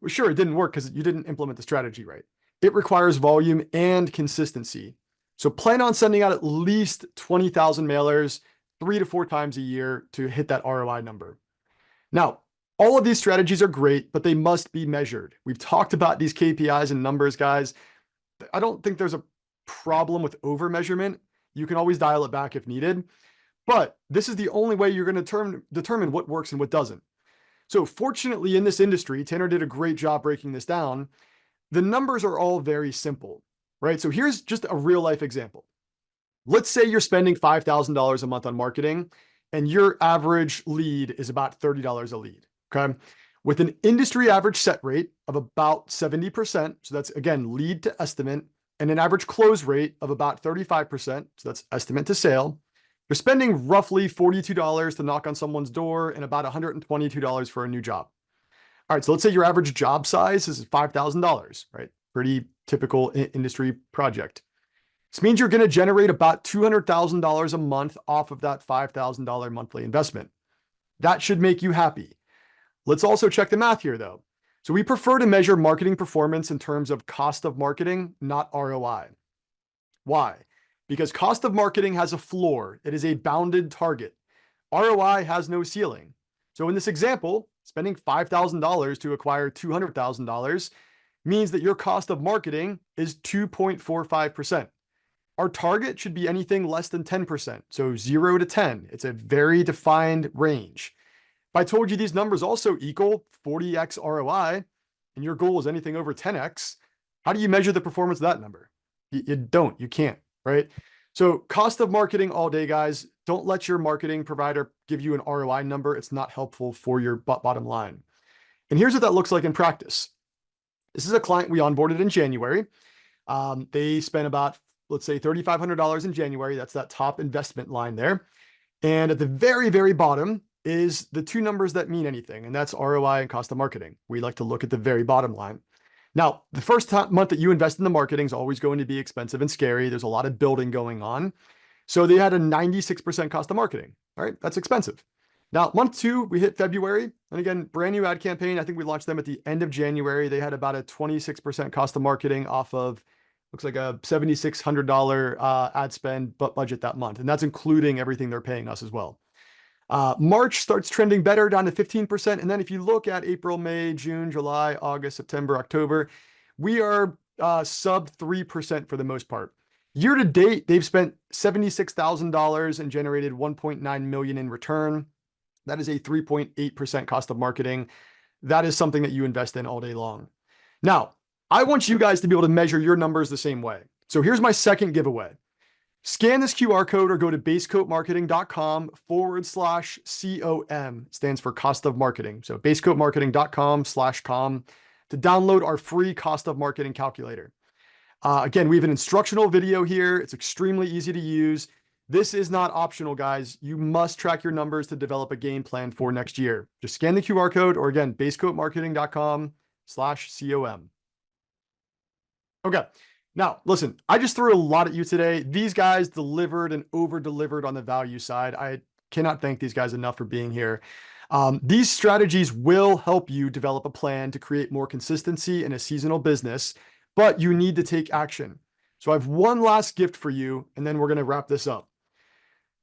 Well, sure, it didn't work because you didn't implement the strategy right. It requires volume and consistency. So plan on sending out at least 20,000 mailers 3 to 4 times a year to hit that ROI number. Now, all of these strategies are great, but they must be measured. We've talked about these KPIs and numbers, guys. I don't think there's a problem with over measurement. You can always dial it back if needed, but this is the only way you're going to determine what works and what doesn't. So fortunately in this industry, Tanner did a great job breaking this down. The numbers are all very simple, right? So here's just a real life example. Let's say you're spending $5,000 a month on marketing and your average lead is about $30 a lead, okay? With an industry average set rate of about 70%, so that's again, lead to estimate, and an average close rate of about 35%, so that's estimate to sale, you're spending roughly $42 to knock on someone's door and about $122 for a new job. All right, so let's say your average job size is $5,000, right? Pretty typical industry project. This means you're going to generate about $200,000 a month off of that $5,000 monthly investment. That should make you happy. Let's also check the math here, though. So we prefer to measure marketing performance in terms of cost of marketing, not ROI. Why? Because cost of marketing has a floor. It is a bounded target. ROI has no ceiling. So in this example, spending $5,000 to acquire $200,000 means that your cost of marketing is 2.45%. Our target should be anything less than 10%. So 0 to 10. It's a very defined range. If I told you these numbers also equal 40x ROI, and your goal is anything over 10x, how do you measure the performance of that number? You don't, you can't, right? So cost of marketing all day, guys. Don't let your marketing provider give you an ROI number. It's not helpful for your bottom line. And here's what that looks like in practice. This is a client we onboarded in January. They spent about, let's say, $3,500 in January. That's that top investment line there. And at the very, very bottom is the two numbers that mean anything, and that's ROI and cost of marketing. We like to look at the very bottom line. Now, the first month that you invest in the marketing is always going to be expensive and scary. There's a lot of building going on. So they had a 96% cost of marketing. All right, that's expensive. Now, month 2, we hit February. And again, brand new ad campaign. I think we launched them at the end of January. They had about a 26% cost of marketing off of looks like a $7,600 ad spend budget that month. And that's including everything they're paying us as well. March starts trending better down to 15%. And then if you look at April, May, June, July, August, September, October, we are sub 3% for the most part. Year to date, they've spent $76,000 and generated 1.9 million in return. That is a 3.8% cost of marketing. That is something that you invest in all day long. Now, I want you guys to be able to measure your numbers the same way. So here's my second giveaway. Scan this QR code or go to basecoatmarketing.com/COM. It stands for cost of marketing. So basecoatmarketing.com/com to download our free cost of marketing calculator. Again, we have an instructional video here. It's extremely easy to use. This is not optional, guys. You must track your numbers to develop a game plan for next year. Just scan the QR code or again, basecoatmarketing.com/COM. Okay. Now, listen, I just threw a lot at you today. These guys delivered and over-delivered on the value side. I cannot thank these guys enough for being here. These strategies will help you develop a plan to create more consistency in a seasonal business, but you need to take action. So I have one last gift for you, and then we're going to wrap this up.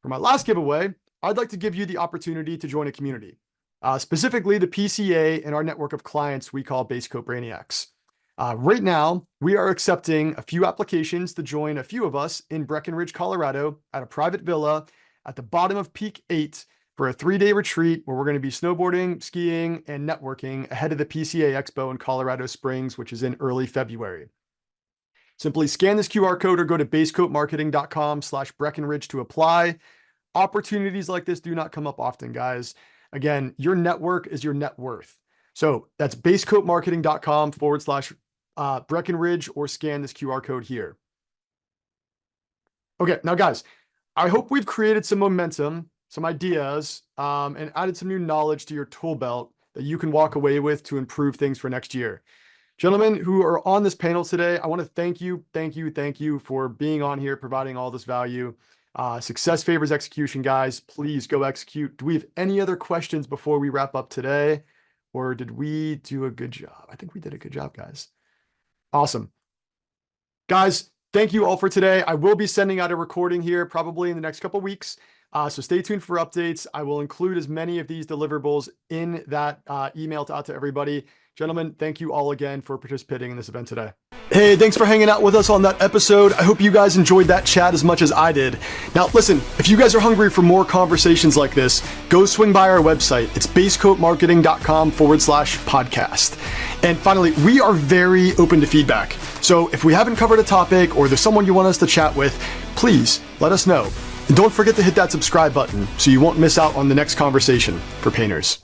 For my last giveaway, I'd like to give you the opportunity to join a community, specifically the PCA and our network of clients we call Base Coat Brainiacs. Right now, we are accepting a few applications to join a few of us in Breckenridge, Colorado at a private villa at the bottom of Peak 8 for a 3-day retreat where we're going to be snowboarding, skiing, and networking ahead of the PCA Expo in Colorado Springs, which is in early February. Simply scan this QR code or go to basecoatmarketing.com/Breckenridge to apply. Opportunities like this do not come up often, guys. Again, your network is your net worth. So that's basecoatmarketing.com/Breckenridge or scan this QR code here. Okay, now guys, I hope we've created some momentum, some ideas, and added some new knowledge to your tool belt that you can walk away with to improve things for next year. Gentlemen who are on this panel today, I want to thank you for being on here, providing all this value. Success favors execution, guys. Please go execute. Do we have any other questions before we wrap up today? Or did we do a good job? I think we did a good job, guys. Awesome. Guys, thank you all for today. I will be sending out a recording here probably in the next couple of weeks. So stay tuned for updates. I will include as many of these deliverables in that email out to everybody. Gentlemen, thank you all again for participating in this event today. Hey, thanks for hanging out with us on that episode. I hope you guys enjoyed that chat as much as I did. Now, listen, if you guys are hungry for more conversations like this, go swing by our website. It's basecoatmarketing.com/podcast. And finally, we are very open to feedback. So if we haven't covered a topic or there's someone you want us to chat with, please let us know. And don't forget to hit that subscribe button so you won't miss out on the next conversation for painters.